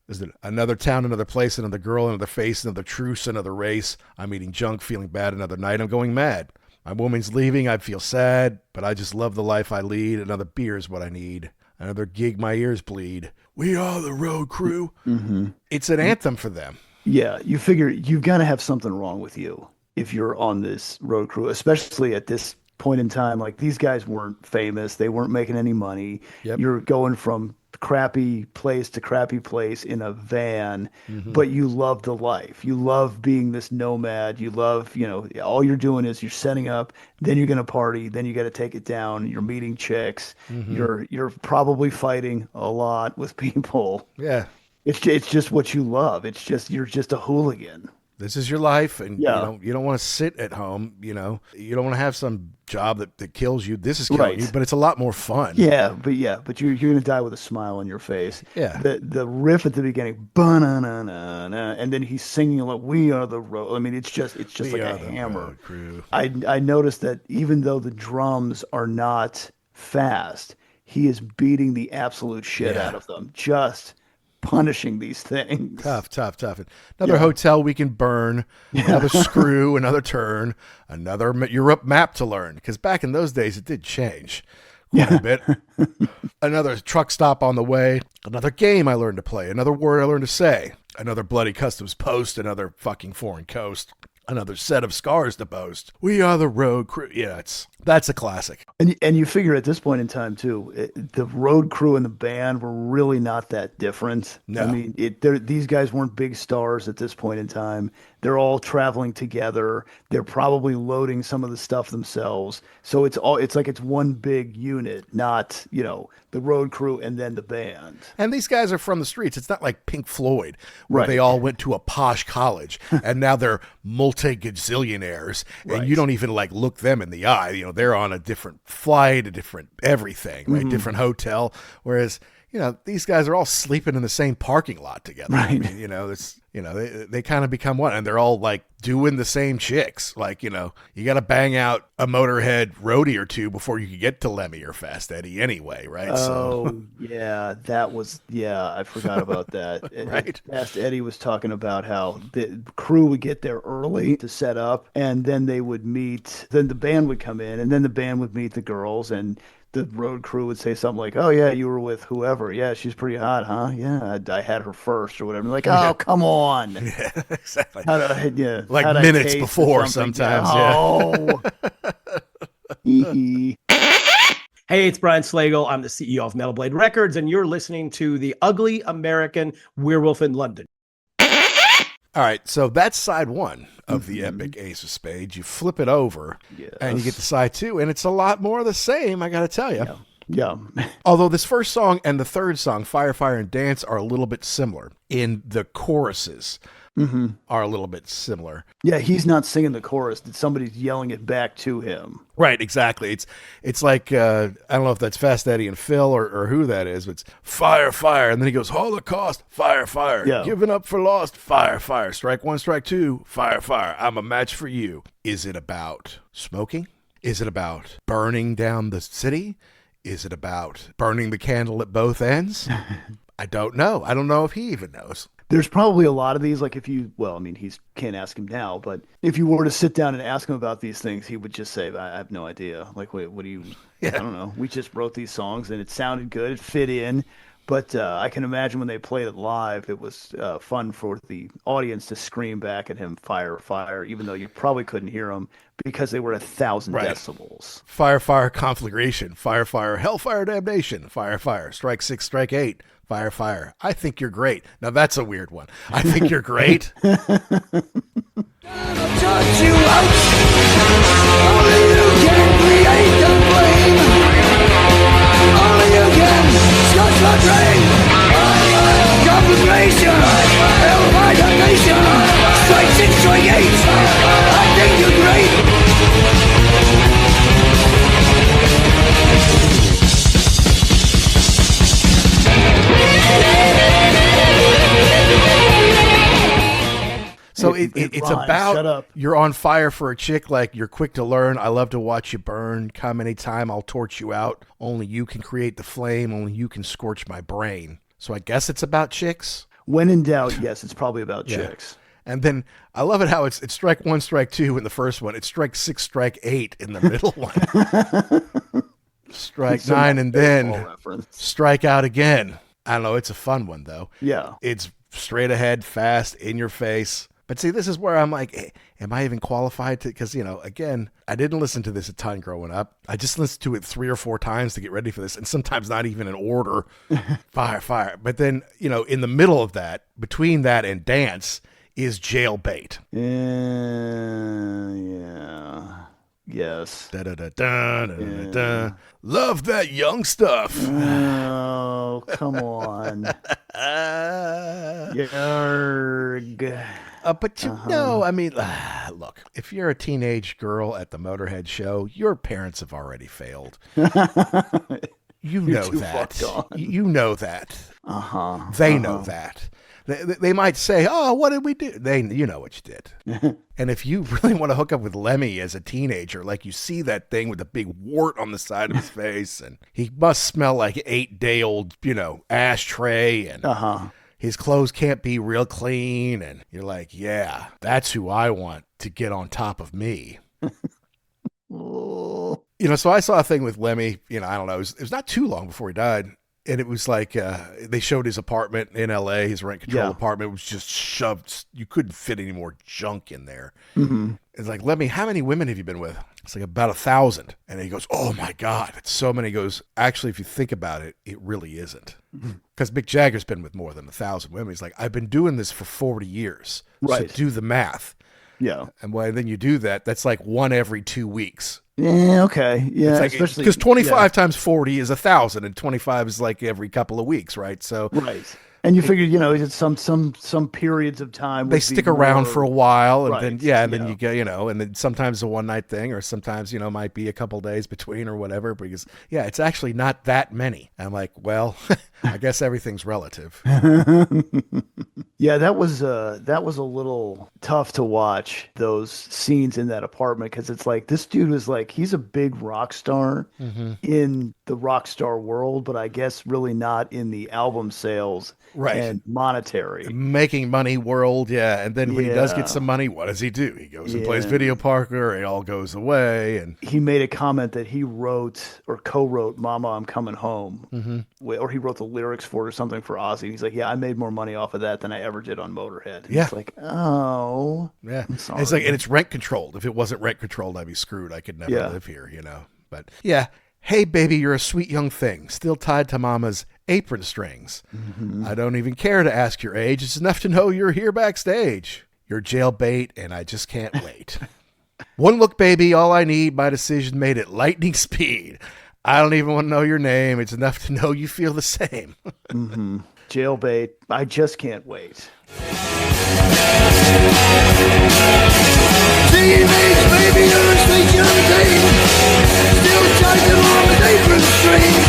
is it another town, another place, another girl, another face, another truce, another race? I'm eating junk, feeling bad, another night, I'm going mad. My woman's leaving, I feel sad, but I just love the life I lead. Another beer is what I need. Another gig, my ears bleed. We are the road crew. Mm-hmm. It's an anthem for them. Yeah, you figure you've got to have something wrong with you if you're on this road crew, especially at this point in time. Like, these guys weren't famous. They weren't making any money. Yep. You're going from crappy place to crappy place in a van, but you love the life. You love being this nomad. You love, all you're doing is you're setting up, then you're going to party, then you got to take it down. You're meeting chicks. You're probably fighting a lot with people. Yeah. It's just what you love. It's just, you're just a hooligan. This is your life, and Yeah. you don't want to sit at home, you don't want to have some job that kills you. This is killing you, but it's a lot more fun. Yeah, but you're gonna die with a smile on your face. Yeah. The riff at the beginning, ba-na-na-na-na, and then he's singing like "We Are the Road." I mean, it's just We like are a the hammer. road crew. I noticed that even though the drums are not fast, he is beating the absolute shit Yeah. out of them. Just punishing these things. Tough. Another hotel we can burn, another screw, another turn, another Europe map to learn. Because back in those days, it did change quite a bit. Another truck stop on the way, another game I learned to play, another word I learned to say, another bloody customs post, another fucking foreign coast, another set of scars to boast. We are the road crew. Yeah, that's a classic. And you figure at this point in time too, the road crew and the band were really not that different. No. I mean, these guys weren't big stars at this point in time. They're all traveling together. They're probably loading some of the stuff themselves. So it's like it's one big unit, not, the road crew and then the band. And these guys are from the streets. It's not like Pink Floyd, where Right. they all went to a posh college and now they're multi-gazillionaires and Right. you don't even look them in the eye. They're on a different flight, a different everything, right? Different hotel. Whereas, these guys are all sleeping in the same parking lot together. Right. I mean, they kind of become one, and they're all doing the same chicks. You got to bang out a Motorhead roadie or two before you can get to Lemmy or Fast Eddie anyway, right? Oh, yeah, I forgot about that. Right. Fast Eddie was talking about how the crew would get there early to set up, and then then the band would come in, and then the band would meet the girls, and the road crew would say something like, "Oh yeah, you were with whoever. Yeah, she's pretty hot, huh? Yeah, I had her first or whatever." Like, oh, come on. Yeah, exactly. Minutes Minutes before sometimes. Oh. Hee-hee. Hey, it's Brian Slagle. I'm the CEO of Metal Blade Records, and you're listening to the Ugly American Werewolf in London. All right, so that's side one of the epic Ace of Spades. You flip it over, and you get to side two, and it's a lot more of the same, I got to tell you. Yeah. Although this first song and the third song, Fire, Fire, and Dance, are a little bit similar in the choruses. Are a little bit similar. Yeah, he's not singing the chorus. Somebody's yelling it back to him. Right, exactly. It's like, I don't know if that's Fast Eddie and Phil or who that is, but it's fire, fire. And then he goes, Holocaust, fire, fire. Yeah. Giving up for lost, fire, fire. Strike one, strike two, fire, fire. I'm a match for you. Is it about smoking? Is it about burning down the city? Is it about burning the candle at both ends? I don't know. I don't know if he even knows. There's probably a lot of these, he's can't ask him now, but if you were to sit down and ask him about these things, he would just say, I have no idea. Wait, what do you, I don't know. We just wrote these songs and it sounded good. It fit in, But I can imagine when they played it live, it was fun for the audience to scream back at him, "Fire, fire," even though you probably couldn't hear them because they were 1,000 decibels. Fire, fire, conflagration. Fire, fire, hellfire, damnation. Fire, fire, strike 6, strike 8. Fire, fire. I think you're great. Now that's a weird one. I think you're great. Touch you out. Only you can create the flame. Only you can scorch my drain. Conflagration, hellfire damnation. Strike 6, strike 8. I think you're great. So it's about you're on fire for a chick, like you're quick to learn. I love to watch you burn. Come anytime, I'll torch you out. Only you can create the flame. Only you can scorch my brain. So I guess it's about chicks. When in doubt, yes, it's probably about chicks. And then I love it how it's strike 1, strike 2 in the first one. It's strike 6, strike 8 in the middle one. Strike 9 and then strike out again. I don't know. It's a fun one though. Yeah. It's straight ahead, fast, in your face. But see, this is where I'm like, hey, am I even qualified to? Because, again, I didn't listen to this a ton growing up. I just listened to it 3 or 4 times to get ready for this, and sometimes not even in order. Fire, fire. But then, in the middle of that, between that and dance, is Jailbait. Yeah. Yes. Da, da, da, da, da, da, da. Love that young stuff. Oh, come on. Yarg. But I mean, look, if you're a teenage girl at the Motorhead show, your parents have already failed. You know that. You know that. They know that. They might say, "Oh, what did we do?" You know what you did. And if you really want to hook up with Lemmy as a teenager, like you see that thing with a big wart on the side of his face, and he must smell like 8-day-old, ashtray, and his clothes can't be real clean, and you're like, yeah, that's who I want to get on top of me. So I saw a thing with Lemmy, I don't know, it was not too long before he died. And it was like, they showed his apartment in LA, his rent control apartment was just shoved. You couldn't fit any more junk in there. Mm-hmm. It's like, Lemmy, how many women have you been with? It's like about 1,000. And he goes, oh my God, it's so many. He goes, actually, if you think about it, it really isn't. Because Mick Jagger's been with more than 1,000 women. He's like, I've been doing this for 40 years. Right. So do the math. Yeah. And then you do that, that's like 1 every 2 weeks. Yeah, okay. Yeah, like, especially because 25 times 40 is 1,000, and 25 is like every couple of weeks, right? So right. And you figure, it's some periods of time they stick around for a while, and then you go, and then sometimes a one night thing, or sometimes might be a couple days between or whatever. Because it's actually not that many. I'm like, well, I guess everything's relative. Yeah, that was a little tough to watch, those scenes in that apartment, because it's like this dude was like, he's a big rock star in the rock star world, but I guess really not in the album sales and monetary making money world. Yeah, and then when he does get some money, what does he do? He goes and plays video poker. It all goes away, and he made a comment that he wrote or co-wrote "Mama, I'm Coming Home," or he wrote the lyrics for it or something for Ozzy. And he's like, yeah, I made more money off of that than I ever did on Motorhead. And it's like, oh, yeah. It's like, and it's rent controlled. If it wasn't rent controlled, I'd be screwed. I could never live here, But yeah, hey baby, you're a sweet young thing, still tied to Mama's apron strings. I don't even care to ask your age. It's enough to know you're here backstage. You're Jailbait, and I just can't wait. One look, baby, all I need. My decision made at lightning speed. I don't even want to know your name. It's enough to know you feel the same. Jailbait, I just can't wait. Teenage baby, you're a sweet young thing, still tugging on the apron strings.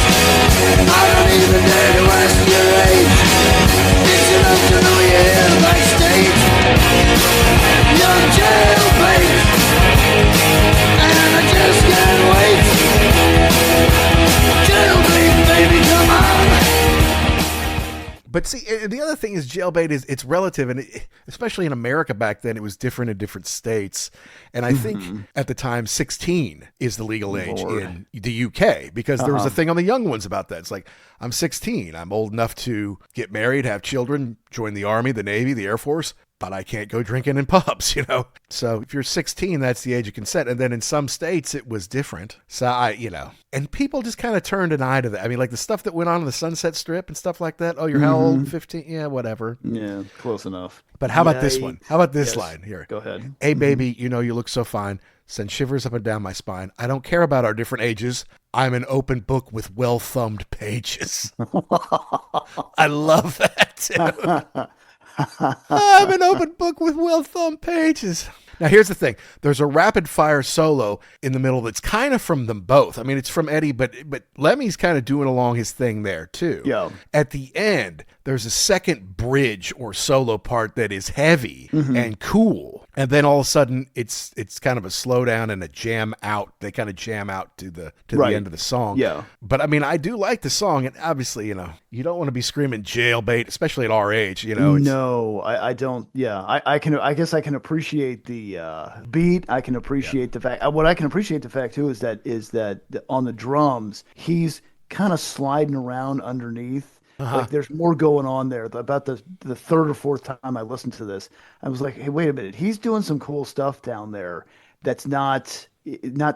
I don't even dare to ask your age. It's enough to know you're here backstage. Young Jailbait, and I just can't wait. Jailbait, baby, come on. But see, the other thing is Jailbait is it's relative, and especially in America back then, it was different in different states. And I think at the time, 16 is the legal age in the UK, because there was a thing on the young ones about that. It's like, I'm 16. I'm old enough to get married, have children, join the Army, the Navy, the Air Force, but I can't go drinking in pubs, you know? So if you're 16, that's the age of consent. And then in some states, it was different. So and people just kind of turned an eye to that. I mean, like the stuff that went on in the Sunset Strip and stuff like that. Oh, you're how old? 15? Yeah, whatever. Yeah, close enough. But how about this one? How about this line here? Go ahead. Hey, baby, you know you look so fine. Send shivers up and down my spine. I don't care about our different ages. I'm an open book with well-thumbed pages. I love that, too. I'm an open book with well-thumbed pages. Now, here's the thing. There's a rapid-fire solo in the middle that's kind of from them both. I mean, it's from Eddie, but Lemmy's kind of doing along his thing there, too. Yeah. At the end, there's a second bridge or solo part that is heavy and cool. And then all of a sudden, it's kind of a slowdown and a jam out. They kind of jam out to the end of the song. Yeah. But, I mean, I do like the song. And obviously, you know, you don't want to be screaming Jailbait, especially at our age, you know. No, I don't. Yeah, I guess I can appreciate the beat. I can appreciate the fact. What I can appreciate the fact too is that on the drums he's kind of sliding around underneath. Like there's more going on there. About the third or fourth time I listened to this, I was like, hey, wait a minute, he's doing some cool stuff down there that's not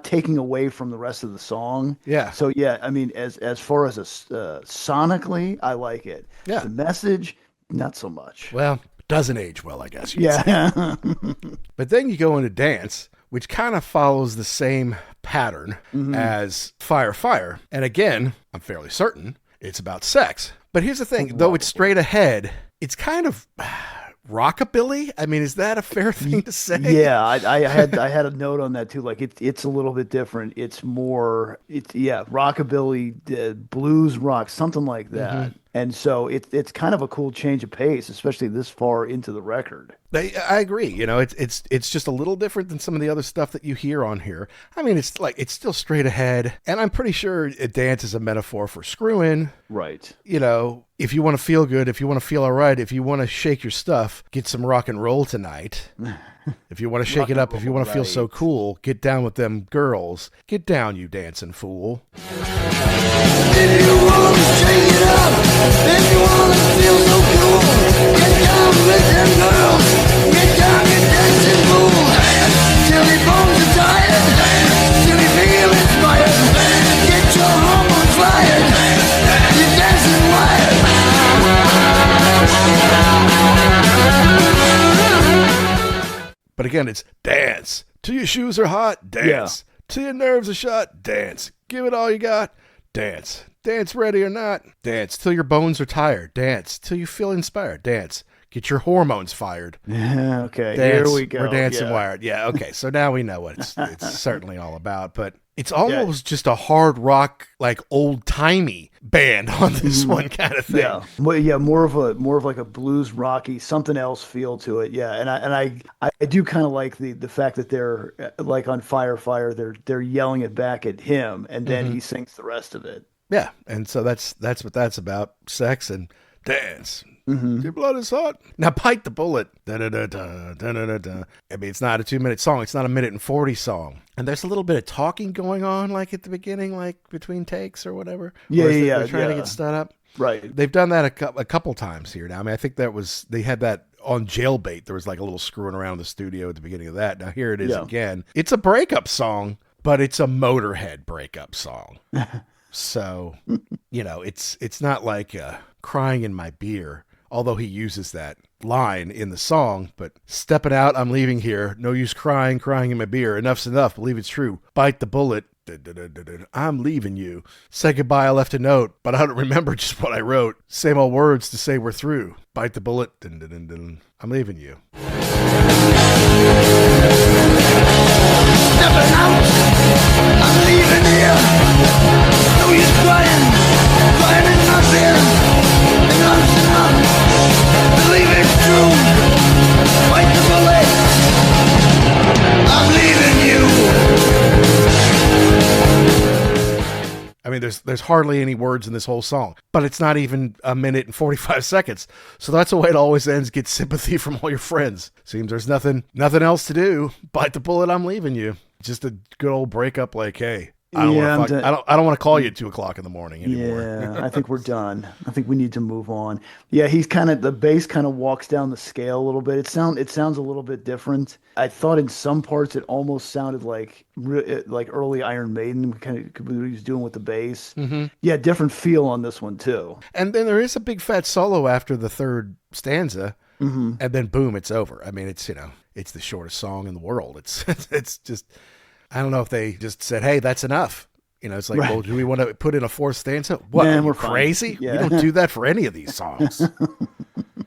taking away from the rest of the song. Yeah. So yeah, I mean, as far as sonically, I like it. Yeah. The message, not so much. Well, doesn't age well, I guess. You could say. But then you go into Dance, which kind of follows the same pattern as Fire, Fire. And again, I'm fairly certain it's about sex. But here's the thing, though it's straight ahead, it's kind of rockabilly. I mean, is that a fair thing to say? Yeah, I had a note on that too. Like it's a little bit different. It's more rockabilly, blues rock, something like that. And so it's kind of a cool change of pace, especially this far into the record. I agree. You know, it's just a little different than some of the other stuff that you hear on here. I mean, it's still straight ahead, and I'm pretty sure Dance is a metaphor for screwing. Right. You know, if you want to feel good, if you want to feel all right, if you want to shake your stuff, get some rock and roll tonight. If you want to shake it up, if you want to feel so cool, get down with them girls. Get down, you dancing fool. If you want to shake it up, if you want to feel so cool, get down with them girls. Get down, you dancing fool. Till your bones are tired, till you feel inspired. Get your hormones fired, you're dancing wired. But again, it's dance. Till your shoes are hot, dance. Till your nerves are shot, dance. Give it all you got, dance. Dance ready or not, dance. Till your bones are tired, dance. Till you feel inspired, dance. Get your hormones fired. Okay, Dance. here we go. We're dancing wired. Yeah, okay. So now we know what it's certainly all about. But it's almost just a hard rock, like old-timey band on this one kind of thing. Yeah, well, yeah, more of like a blues rocky, something else feel to it. Yeah, and I do kind of like the fact that they're like on Fire, Fire. They're yelling it back at him, and then he sings the rest of it. Yeah, and so that's what that's about: sex and dance. Your blood is hot. Now bite the bullet. Da-da-da-da, da-da-da-da. I mean, it's not a 2-minute song. It's not a 1:40 song. And there's a little bit of talking going on, like at the beginning, like between takes or whatever. They're trying to get set up. Right. They've done that a couple times here now. I mean, I think they had that on Jailbait. There was like a little screwing around in the studio at the beginning of that. Now here it is again. It's a breakup song, but it's a Motorhead breakup song. So, you know, it's not like crying in my beer. Although he uses that line in the song, but stepping out, I'm leaving here. No use crying in my beer. Enough's enough. Believe it's true. Bite the bullet. I'm leaving you. Say goodbye. I left a note, but I don't remember just what I wrote. Same old words to say we're through. Bite the bullet. I'm leaving you. Stepping out, I'm leaving here. No use crying in my beer. Enough's enough. Believe it's true. Bite the bullet. I'm leaving you. I mean, there's there's hardly any words in this whole song, but it's not even a minute and 45 seconds. So that's the way it always ends. Get sympathy from all your friends. Seems there's nothing else to do. Bite the bullet, I'm leaving you. Just a good old breakup like, hey, I don't want to call you at 2:00 in the morning anymore. Yeah, I think we're done. I think we need to move on. Yeah, the bass kind of walks down the scale a little bit. It sounds a little bit different. I thought in some parts it almost sounded like early Iron Maiden, kind of what he was doing with the bass. Mm-hmm. Yeah, different feel on this one too. And then there is a big fat solo after the third stanza, and then boom, it's over. I mean, it's it's the shortest song in the world. It's just. I don't know if they just said, hey, that's enough. It's like, well, do we want to put in a fourth stanza? What, Man, we're crazy? Yeah. We don't do that for any of these songs.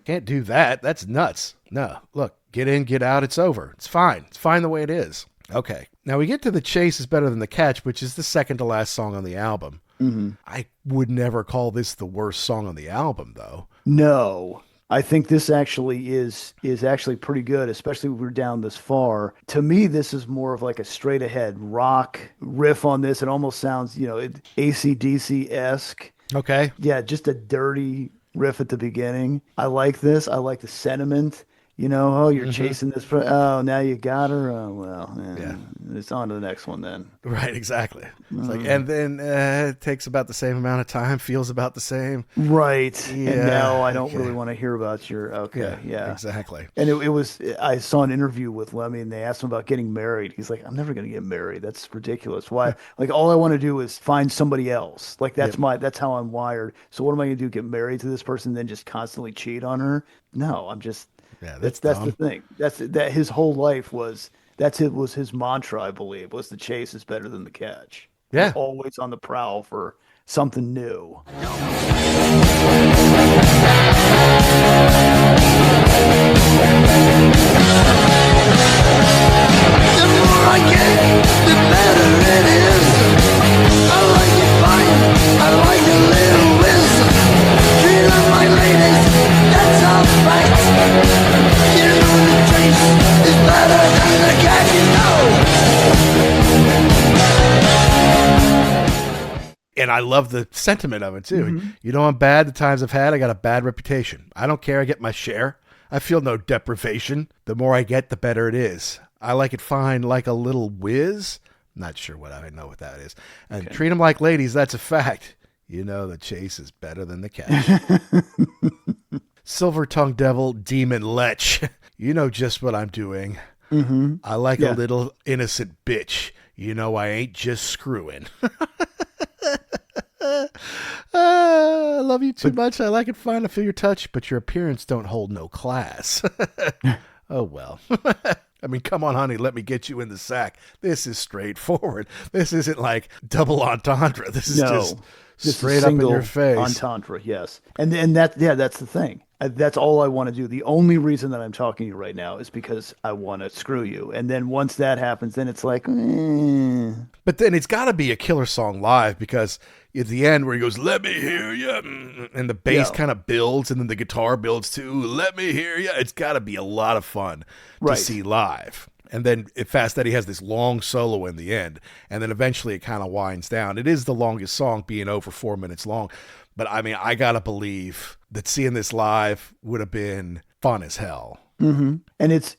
Can't do that. That's nuts. No, look, get in, get out. It's over. It's fine. It's fine the way it is. Okay. Now we get to The Chase is Better Than the Catch, which is the second to last song on the album. Mm-hmm. I would never call this the worst song on the album, though. No. I think this actually is actually pretty good, especially if we're down this far. To me, this is more of like a straight ahead rock riff on this. It almost sounds, AC/DC-esque. Okay. Yeah, just a dirty riff at the beginning. I like this. I like the sentiment. You're chasing this. Now you got her. Oh, well, yeah. It's on to the next one then. Right, exactly. It's like, and then it takes about the same amount of time, feels about the same. Right. Yeah. And now I don't really want to hear about your, yeah. Exactly. And it was, I saw an interview with Lemmy and they asked him about getting married. He's like, I'm never going to get married. That's ridiculous. Why? Like, all I want to do is find somebody else. Like, that's how I'm wired. So what am I going to do? Get married to this person and then just constantly cheat on her? No, I'm just. Yeah, that's the thing. That his whole life was his mantra, I believe, was the chase is better than the catch. Yeah. He's always on the prowl for something new. The more I get, the better it is. I like it fine, I like a little whiz. Treat them like ladies, that's a fact. You know the chase is better than the catch, And I love the sentiment of it, too. Mm-hmm. I'm bad the times I've had. I got a bad reputation. I don't care. I get my share. I feel no deprivation. The more I get, the better it is. I like it fine like a little whiz. Not sure what I know what that is. And treat them like ladies. That's a fact. The chase is better than the catch. Silver-tongued devil, demon lech. You know just what I'm doing. Mm-hmm. I like a little innocent bitch. I ain't just screwing. I love you too much. I like it fine. I feel your touch, but your appearance don't hold no class. Oh, well. I mean, come on, honey, let me get you in the sack. This is straightforward. This isn't like double entendre. This is just straight up in your face. Entendre, yes. And that's the thing. That's all I want to do. The only reason that I'm talking to you right now is because I want to screw you. And then once that happens, then it's like, But then it's got to be a killer song live, because at the end where he goes, let me hear ya, and the bass kind of builds and then the guitar builds too, let me hear ya. It's got to be a lot of fun to see live. And then Fast Eddie has this long solo in the end, and then eventually it kind of winds down. It is the longest song, being over 4 minutes long. But I mean, I got to believe that seeing this live would have been fun as hell. Mm-hmm. And it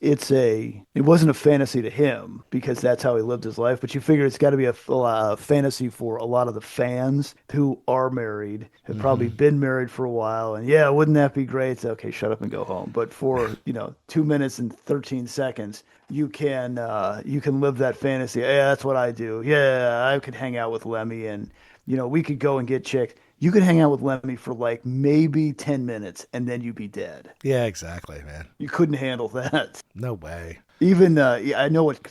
wasn't a fantasy to him because that's how he lived his life. But you figure it's got to be a fantasy for a lot of the fans who are married, have probably been married for a while. And wouldn't that be great? It's okay, shut up and go home. But for 2 minutes and 13 seconds, you can live that fantasy. Yeah, that's what I do. Yeah, I could hang out with Lemmy, and we could go and get chicks. You could hang out with Lemmy for like maybe 10 minutes and then you'd be dead. Yeah, exactly, man. You couldn't handle that. No way. Even, I know what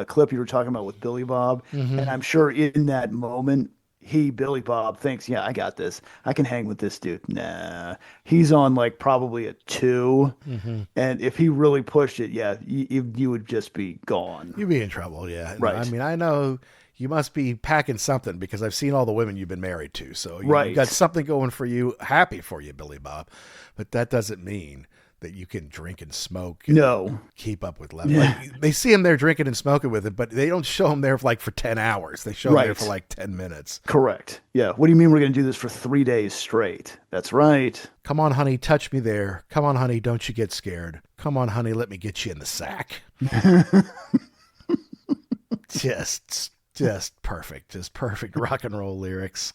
clip you were talking about with Billy Bob. Mm-hmm. And I'm sure in that moment, Billy Bob thinks, I got this. I can hang with this dude. Nah. He's on like probably a 2. Mm-hmm. And if he really pushed it, you would just be gone. You'd be in trouble, yeah. Right. I mean, I know you must be packing something because I've seen all the women you've been married to. So you've got something going for you. Happy for you, Billy Bob. But that doesn't mean that you can drink and smoke. No. Keep up with Lemmy. Like, they see him there drinking and smoking with it, but they don't show him there for 10 hours. They show him there for 10 minutes. Correct. Yeah. What do you mean we're going to do this for 3 days straight? That's right. Come on, honey, touch me there. Come on, honey, don't you get scared. Come on, honey, let me get you in the sack. Just perfect. Just perfect rock and roll lyrics.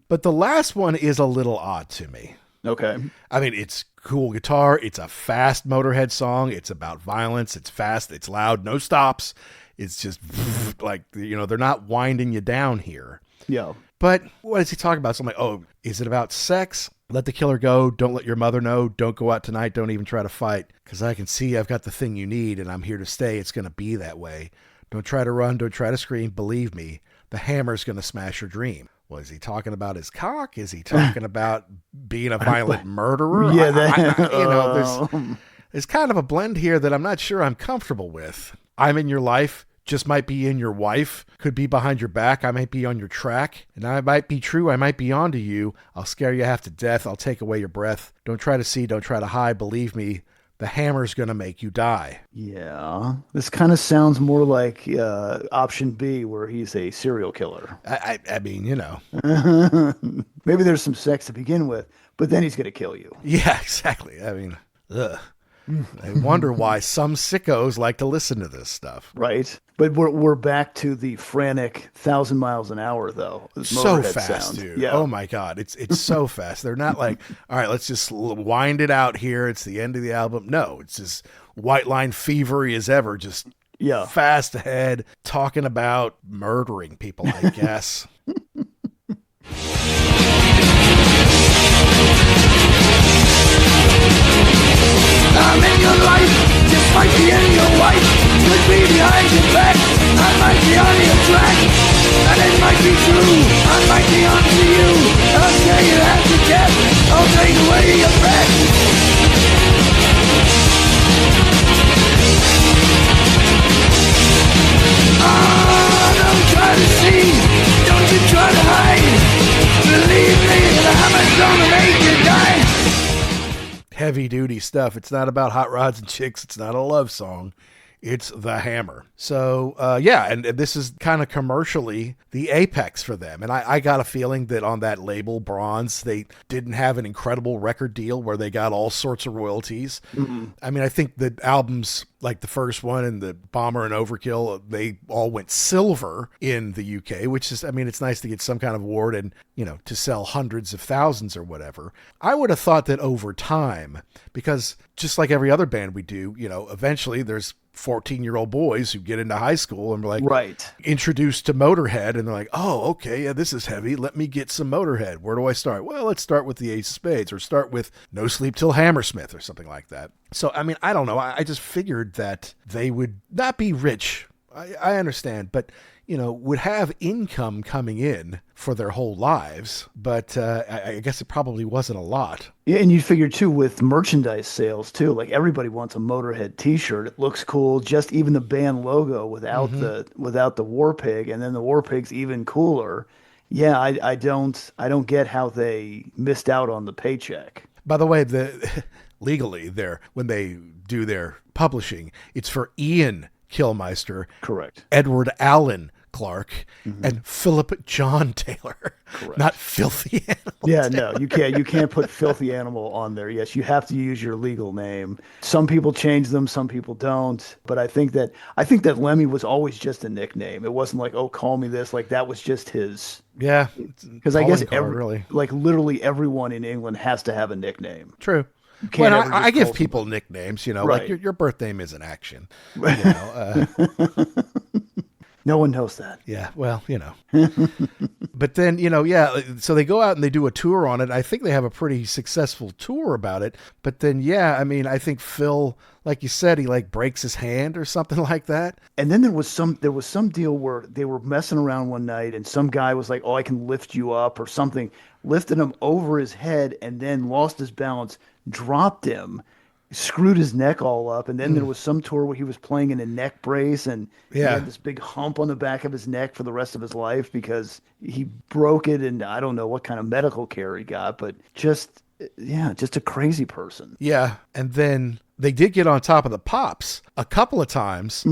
But the last one is a little odd to me. Okay. I mean, it's cool guitar. It's a fast Motorhead song. It's about violence. It's fast. It's loud. No stops. It's just like, they're not winding you down here. Yeah. But what is he talking about? So I'm like, oh, is it about sex? Let the killer go. Don't let your mother know. Don't go out tonight. Don't even try to fight. Because I can see I've got the thing you need and I'm here to stay. It's going to be that way. Don't try to run. Don't try to scream. Believe me, the hammer's going to smash your dream. Well, is he talking about his cock? Is he talking about being a violent murderer? Yeah, there's kind of a blend here that I'm not sure I'm comfortable with. I'm in your life, just might be in your wife, could be behind your back, I might be on your track, and I might be true, I might be onto you. I'll scare you half to death, I'll take away your breath. Don't try to see, don't try to hide, believe me, the hammer's going to make you die. Yeah. This kind of sounds more like option B, where he's a serial killer. I mean, Maybe there's some sex to begin with, but then he's going to kill you. Yeah, exactly. I mean, ugh. I wonder why some sickos like to listen to this stuff. Right. But we're back to the frantic 1,000 miles an hour, though. So fast, sound. dude. Yeah. Oh, my God. It's so fast. They're not like, all right, let's just wind it out here. It's the end of the album. No, it's just white line fevery as ever. Just fast ahead, talking about murdering people, I guess. I'm in your life, just might be in your wife. Could be behind your back, I might be on your track. And it might be true, I might be on to you. I'll scare you half to death, I'll take away your breath. Don't try to see, don't you try to hide. Believe me, the hammer's gonna make you die. Heavy duty stuff. It's not about hot rods and chicks. It's not a love song. It's the hammer. So, and this is kind of commercially the apex for them. And I got a feeling that on that label, Bronze, they didn't have an incredible record deal where they got all sorts of royalties. Mm-hmm. I mean, I think the albums like the first one and the Bomber and Overkill, they all went silver in the UK, which is, I mean, it's nice to get some kind of award and, to sell hundreds of thousands or whatever. I would have thought that over time, because just like every other band we do, eventually there's 14-year-old boys who get into high school and are like introduced to Motorhead and they're like, oh, okay, yeah, this is heavy. Let me get some Motorhead. Where do I start? Well, let's start with the Ace of Spades or start with No Sleep Till Hammersmith or something like that. So, I mean, I don't know. I just figured that they would not be rich. I understand, but, would have income coming in for their whole lives. But I guess it probably wasn't a lot. Yeah, and you figure, too, with merchandise sales, too, like everybody wants a Motorhead T-shirt. It looks cool, just even the band logo without the War Pig, and then the War Pig's even cooler. Yeah, I don't get how they missed out on the paycheck. By the way, legally, when they do their publishing, it's for Ian Kilmister, correct, Edward Allen Clark, and Philip John Taylor, correct, not Philthy Animal. Yeah, no, you can't put Philthy Animal on there. Yes, you have to use your legal name. Some people change them, some people don't. But I think that Lemmy was always just a nickname. It wasn't like, oh, call me this. Like that was just his. Yeah, because I guess literally everyone in England has to have a nickname. True. Well, I give people nicknames, right. Like your birth name is an action. No one knows that. Yeah, well, But then, so they go out and they do a tour on it. I think they have a pretty successful tour about it. But then, I think Phil, like you said, he breaks his hand or something like that. And then there was some deal where they were messing around one night and some guy was like, oh, I can lift you up or something, lifted him over his head and then lost his balance, dropped him, screwed his neck all up. And then there was some tour where he was playing in a neck brace and he had this big hump on the back of his neck for the rest of his life because he broke it. And I don't know what kind of medical care he got, but just yeah, just a crazy person. Yeah. And then they did get on top of the Pops a couple of times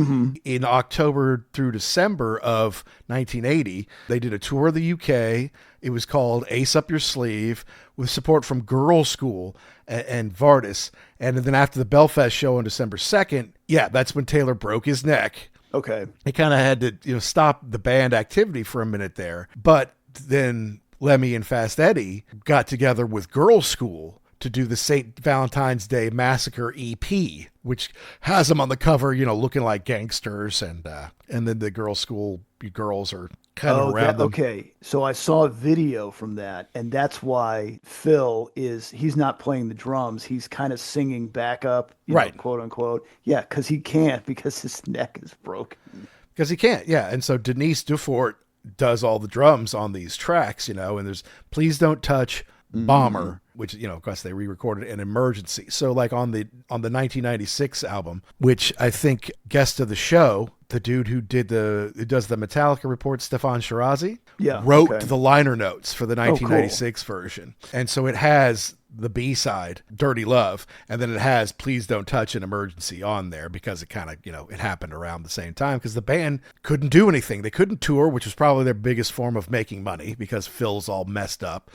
in October through December of 1980. They did a tour of the UK. It was called Ace Up Your Sleeve with support from Girl School and Vardis. And then after the Belfast show on December 2nd, yeah, that's when Taylor broke his neck. Okay. They kind of had to, stop the band activity for a minute there. But then Lemmy and Fast Eddie got together with Girl School to do the St. Valentine's Day Massacre EP, which has them on the cover, looking like gangsters, and then the Girl School girls are kind of around them. Okay, so I saw a video from that, and that's why Phil he's not playing the drums. He's kind of singing backup, right, quote unquote. Yeah, because he can't because his neck is broken. Because he can't, yeah. And so Denise Dufort does all the drums on these tracks, and there's Please Don't Touch, Bomber, which, of course they re-recorded an Emergency. So like on the 1996 album, which I think guest of the show, the dude who does the Metallica report, Stefan Shirazi, wrote the liner notes for the 1996 version. And so it has the B-side, Dirty Love, and then it has Please Don't Touch an Emergency on there because it kind of, it happened around the same time because the band couldn't do anything. They couldn't tour, which was probably their biggest form of making money because Phil's all messed up.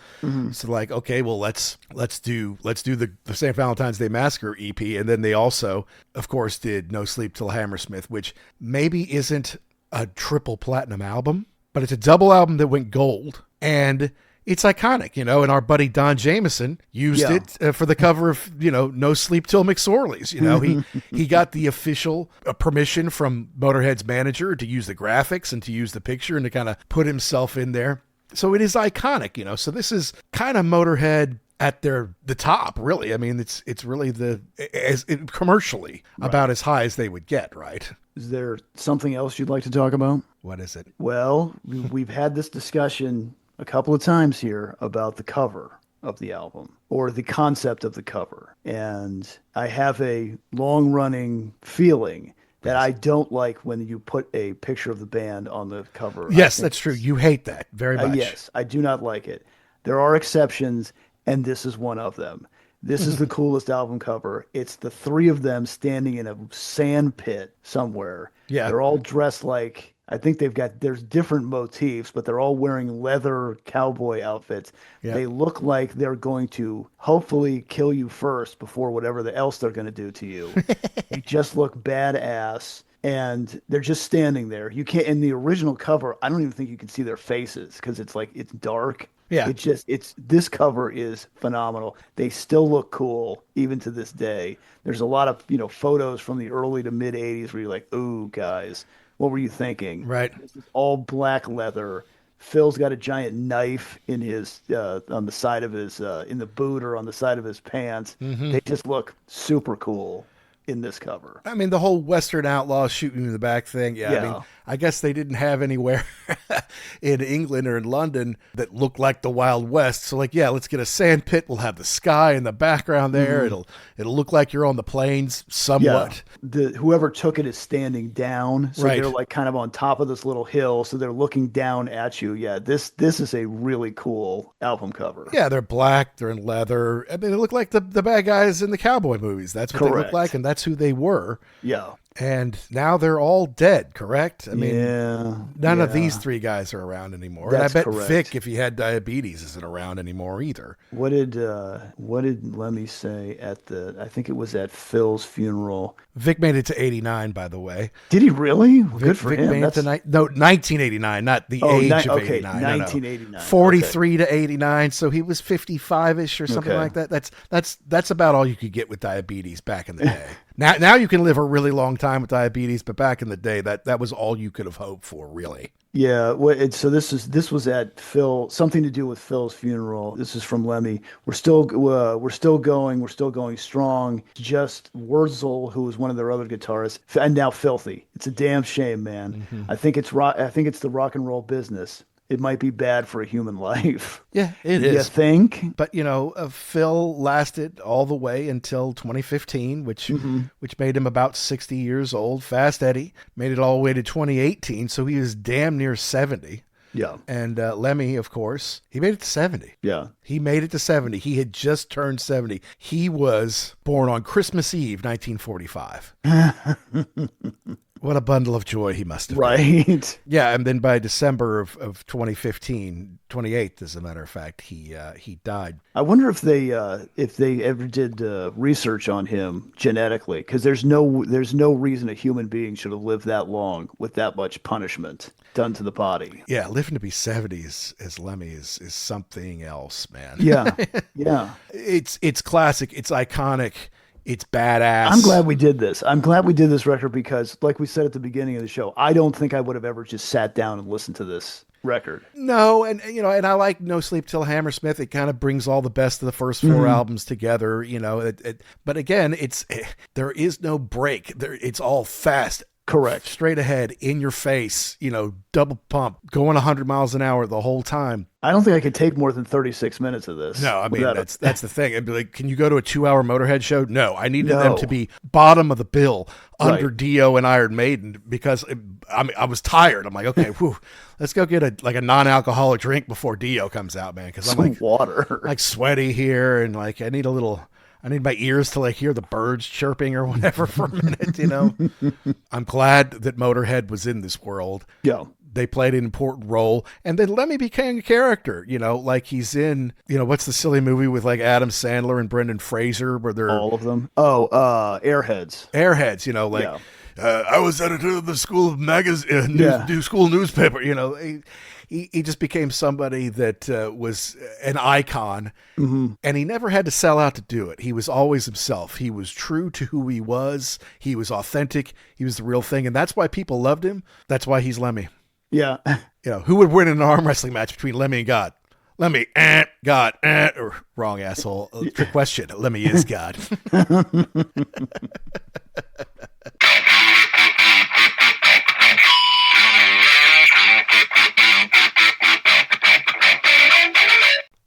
So like, okay, well, let's do the St. Valentine's Day Massacre EP. And then they also, of course, did No Sleep Till Hammersmith, which maybe isn't a triple platinum album, but it's a double album that went gold. And it's iconic, and our buddy Don Jameson used it for the cover of, No Sleep Till McSorley's. He got the official permission from Motorhead's manager to use the graphics and to use the picture and to kind of put himself in there. So it is iconic, So this is kind of Motorhead at the top, really. I mean, it's really commercially about as high as they would get, right? Is there something else you'd like to talk about? What is it? Well, we've had this discussion a couple of times here about the cover of the album or the concept of the cover. And I have a long-running feeling that I don't like when you put a picture of the band on the cover. Yes, that's true. You hate that very much. Yes, I do not like it. There are exceptions, and this is one of them. This is the coolest album cover. It's the three of them standing in a sand pit somewhere. Yeah. They're all dressed like, I think there's different motifs, but they're all wearing leather cowboy outfits. Yeah. They look like they're going to hopefully kill you first before whatever else they're going to do to you. They just look badass, and they're just standing there. You can't, in the original cover, I don't even think you can see their faces because it's dark. Yeah. This cover is phenomenal. They still look cool even to this day. There's a lot of, photos from the early to mid 80s where you're like, ooh, guys, what were you thinking? Right. This is all black leather. Phil's got a giant knife in his on the side of his in the boot or on the side of his pants. They just look super cool in this cover. I mean, the whole Western Outlaw shooting in the back thing. Yeah. I mean, I guess they didn't have anywhere in England or in London that looked like the Wild West. So like, yeah, let's get a sand pit. We'll have the sky in the background there. It'll look like you're on the plains somewhat. Yeah. Whoever took it is standing down. So they're like kind of on top of this little hill. So they're looking down at you. Yeah. This is a really cool album cover. Yeah. They're black. They're in leather. I mean, they look like the bad guys in the cowboy movies. That's what they look like. And that's who they were. Yeah. And now they're all dead, correct? I mean, none of these three guys are around anymore. That's and I bet correct. Vic, if he had diabetes, isn't around anymore either. What did Lemmy say I think it was at Phil's funeral? Vic made it to 89, by the way. Did he really? Good for Vic him. Made it to 1989, not the age of 89. 1989. No. 43 to 89, so he was 55-ish or something like that. That's about all you could get with diabetes back in the day. Now you can live a really long time with diabetes, but back in the day, that was all you could have hoped for, really. Yeah. So this was at Phil, something to do with Phil's funeral. This is from Lemmy. We're still going. We're still going strong. Just Wurzel, who was one of their other guitarists, and now Philthy. It's a damn shame, man. I think it's the rock and roll business. It might be bad for a human life. Yeah, it is. You think? But, Phil lasted all the way until 2015, which made him about 60 years old. Fast Eddie made it all the way to 2018, so he was damn near 70. Yeah. And Lemmy, of course, he made it to 70. Yeah. He made it to 70. He had just turned 70. He was born on Christmas Eve, 1945. What a bundle of joy he must have been. Right. Yeah, and then by December of 2015, 28th, as a matter of fact, he died. I wonder if they ever did research on him genetically, because there's no reason a human being should have lived that long with that much punishment done to the body. Yeah, living to be 70 as Lemmy is something else, man. Yeah. Yeah. It's classic. It's iconic. It's badass. I'm glad we did this. I'm glad we did this record because, like we said at the beginning of the show, I don't think I would have ever just sat down and listened to this record. No, and and I like No Sleep Till Hammersmith. It kind of brings all the best of the first four albums together. But again, there is no break. It's all fast. Correct. Straight ahead, in your face, double pump, going 100 miles an hour the whole time. I don't think I could take more than 36 minutes of this. No, I mean, that's the thing. I'd be like, can you go to a 2-hour Motorhead show? No, I needed them to be bottom of the bill under Dio and Iron Maiden because I was tired. I'm like, okay, let's go get a non-alcoholic drink before Dio comes out, man. Because I'm like water, like sweaty here, and like I need my ears to like hear the birds chirping or whatever for a minute, I'm glad that Motorhead was in this world. Yeah. They played an important role. And then Lemmy became a character, like he's in, what's the silly movie with like Adam Sandler and Brendan Fraser where they're all of them. Oh, Airheads. Airheads, I was editor of the school school newspaper, He just became somebody that was an icon, and he never had to sell out to do it. He was always himself. He was true to who he was. He was authentic. He was the real thing, and that's why people loved him. That's why he's Lemmy. Yeah. Who would win in an arm wrestling match between Lemmy and God? Lemmy, God, or wrong asshole. Trick question. Lemmy is God.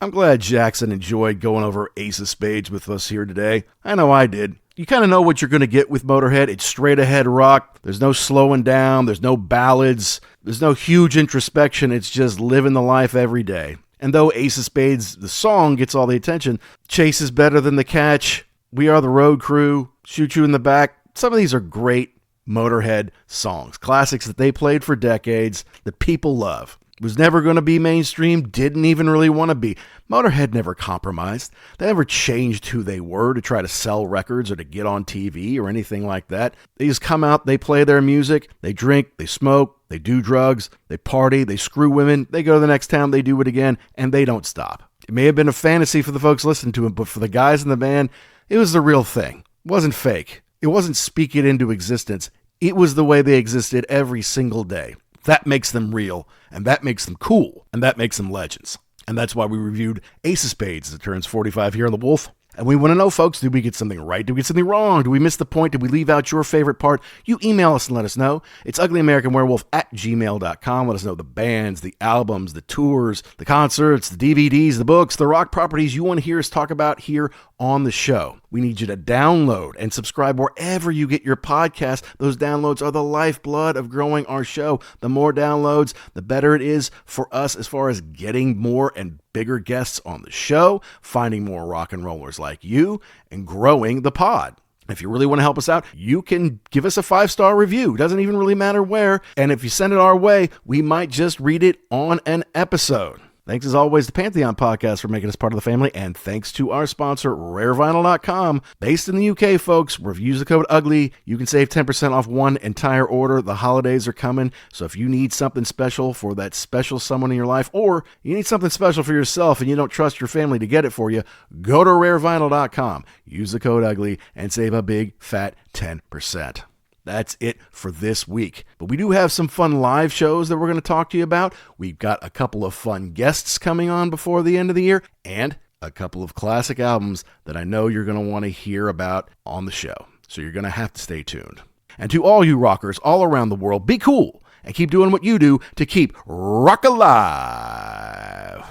I'm glad Jackson enjoyed going over Ace of Spades with us here today. I know I did. You kind of know what you're going to get with Motorhead. It's straight ahead rock. There's no slowing down. There's no ballads. There's no huge introspection. It's just living the life every day. And though Ace of Spades, the song, gets all the attention, Chase is better than the catch, We Are the Road Crew, Shoot You in the Back, some of these are great Motorhead songs. Classics that they played for decades that people love. Was never going to be mainstream, didn't even really want to be. Motorhead never compromised. They never changed who they were to try to sell records or to get on TV or anything like that. They just come out, they play their music, they drink, they smoke, they do drugs, they party, they screw women, they go to the next town, they do it again, and they don't stop. It may have been a fantasy for the folks listening to it, but for the guys in the band, it was the real thing. It wasn't fake. It wasn't speak it into existence. It was the way they existed every single day. That makes them real, and that makes them cool, and that makes them legends. And that's why we reviewed Ace of Spades as it turns 45 here on The Wolf. And we want to know, folks, did we get something right? Did we get something wrong? Did we miss the point? Did we leave out your favorite part? You email us and let us know. It's uglyamericanwerewolf@gmail.com. Let us know the bands, the albums, the tours, the concerts, the DVDs, the books, the rock properties you want to hear us talk about here on the show. We need you to download and subscribe wherever you get your podcast. Those downloads are the lifeblood of growing our show. The more downloads, the better it is for us as far as getting more and bigger guests on the show, finding more rock and rollers like you, and growing the pod. If you really want to help us out, you can give us a 5-star review. Doesn't even really matter where. And if you send it our way, we might just read it on an episode. Thanks as always to Pantheon Podcast for making us part of the family, and thanks to our sponsor, rarevinyl.com. Based in the UK, folks, use the code UGLY. You can save 10% off one entire order. The holidays are coming, so if you need something special for that special someone in your life, or you need something special for yourself and you don't trust your family to get it for you, go to rarevinyl.com. Use the code UGLY and save a big, fat 10%. That's it for this week. But we do have some fun live shows that we're going to talk to you about. We've got a couple of fun guests coming on before the end of the year, and a couple of classic albums that I know you're going to want to hear about on the show. So you're going to have to stay tuned. And to all you rockers all around the world, be cool and keep doing what you do to keep rock alive.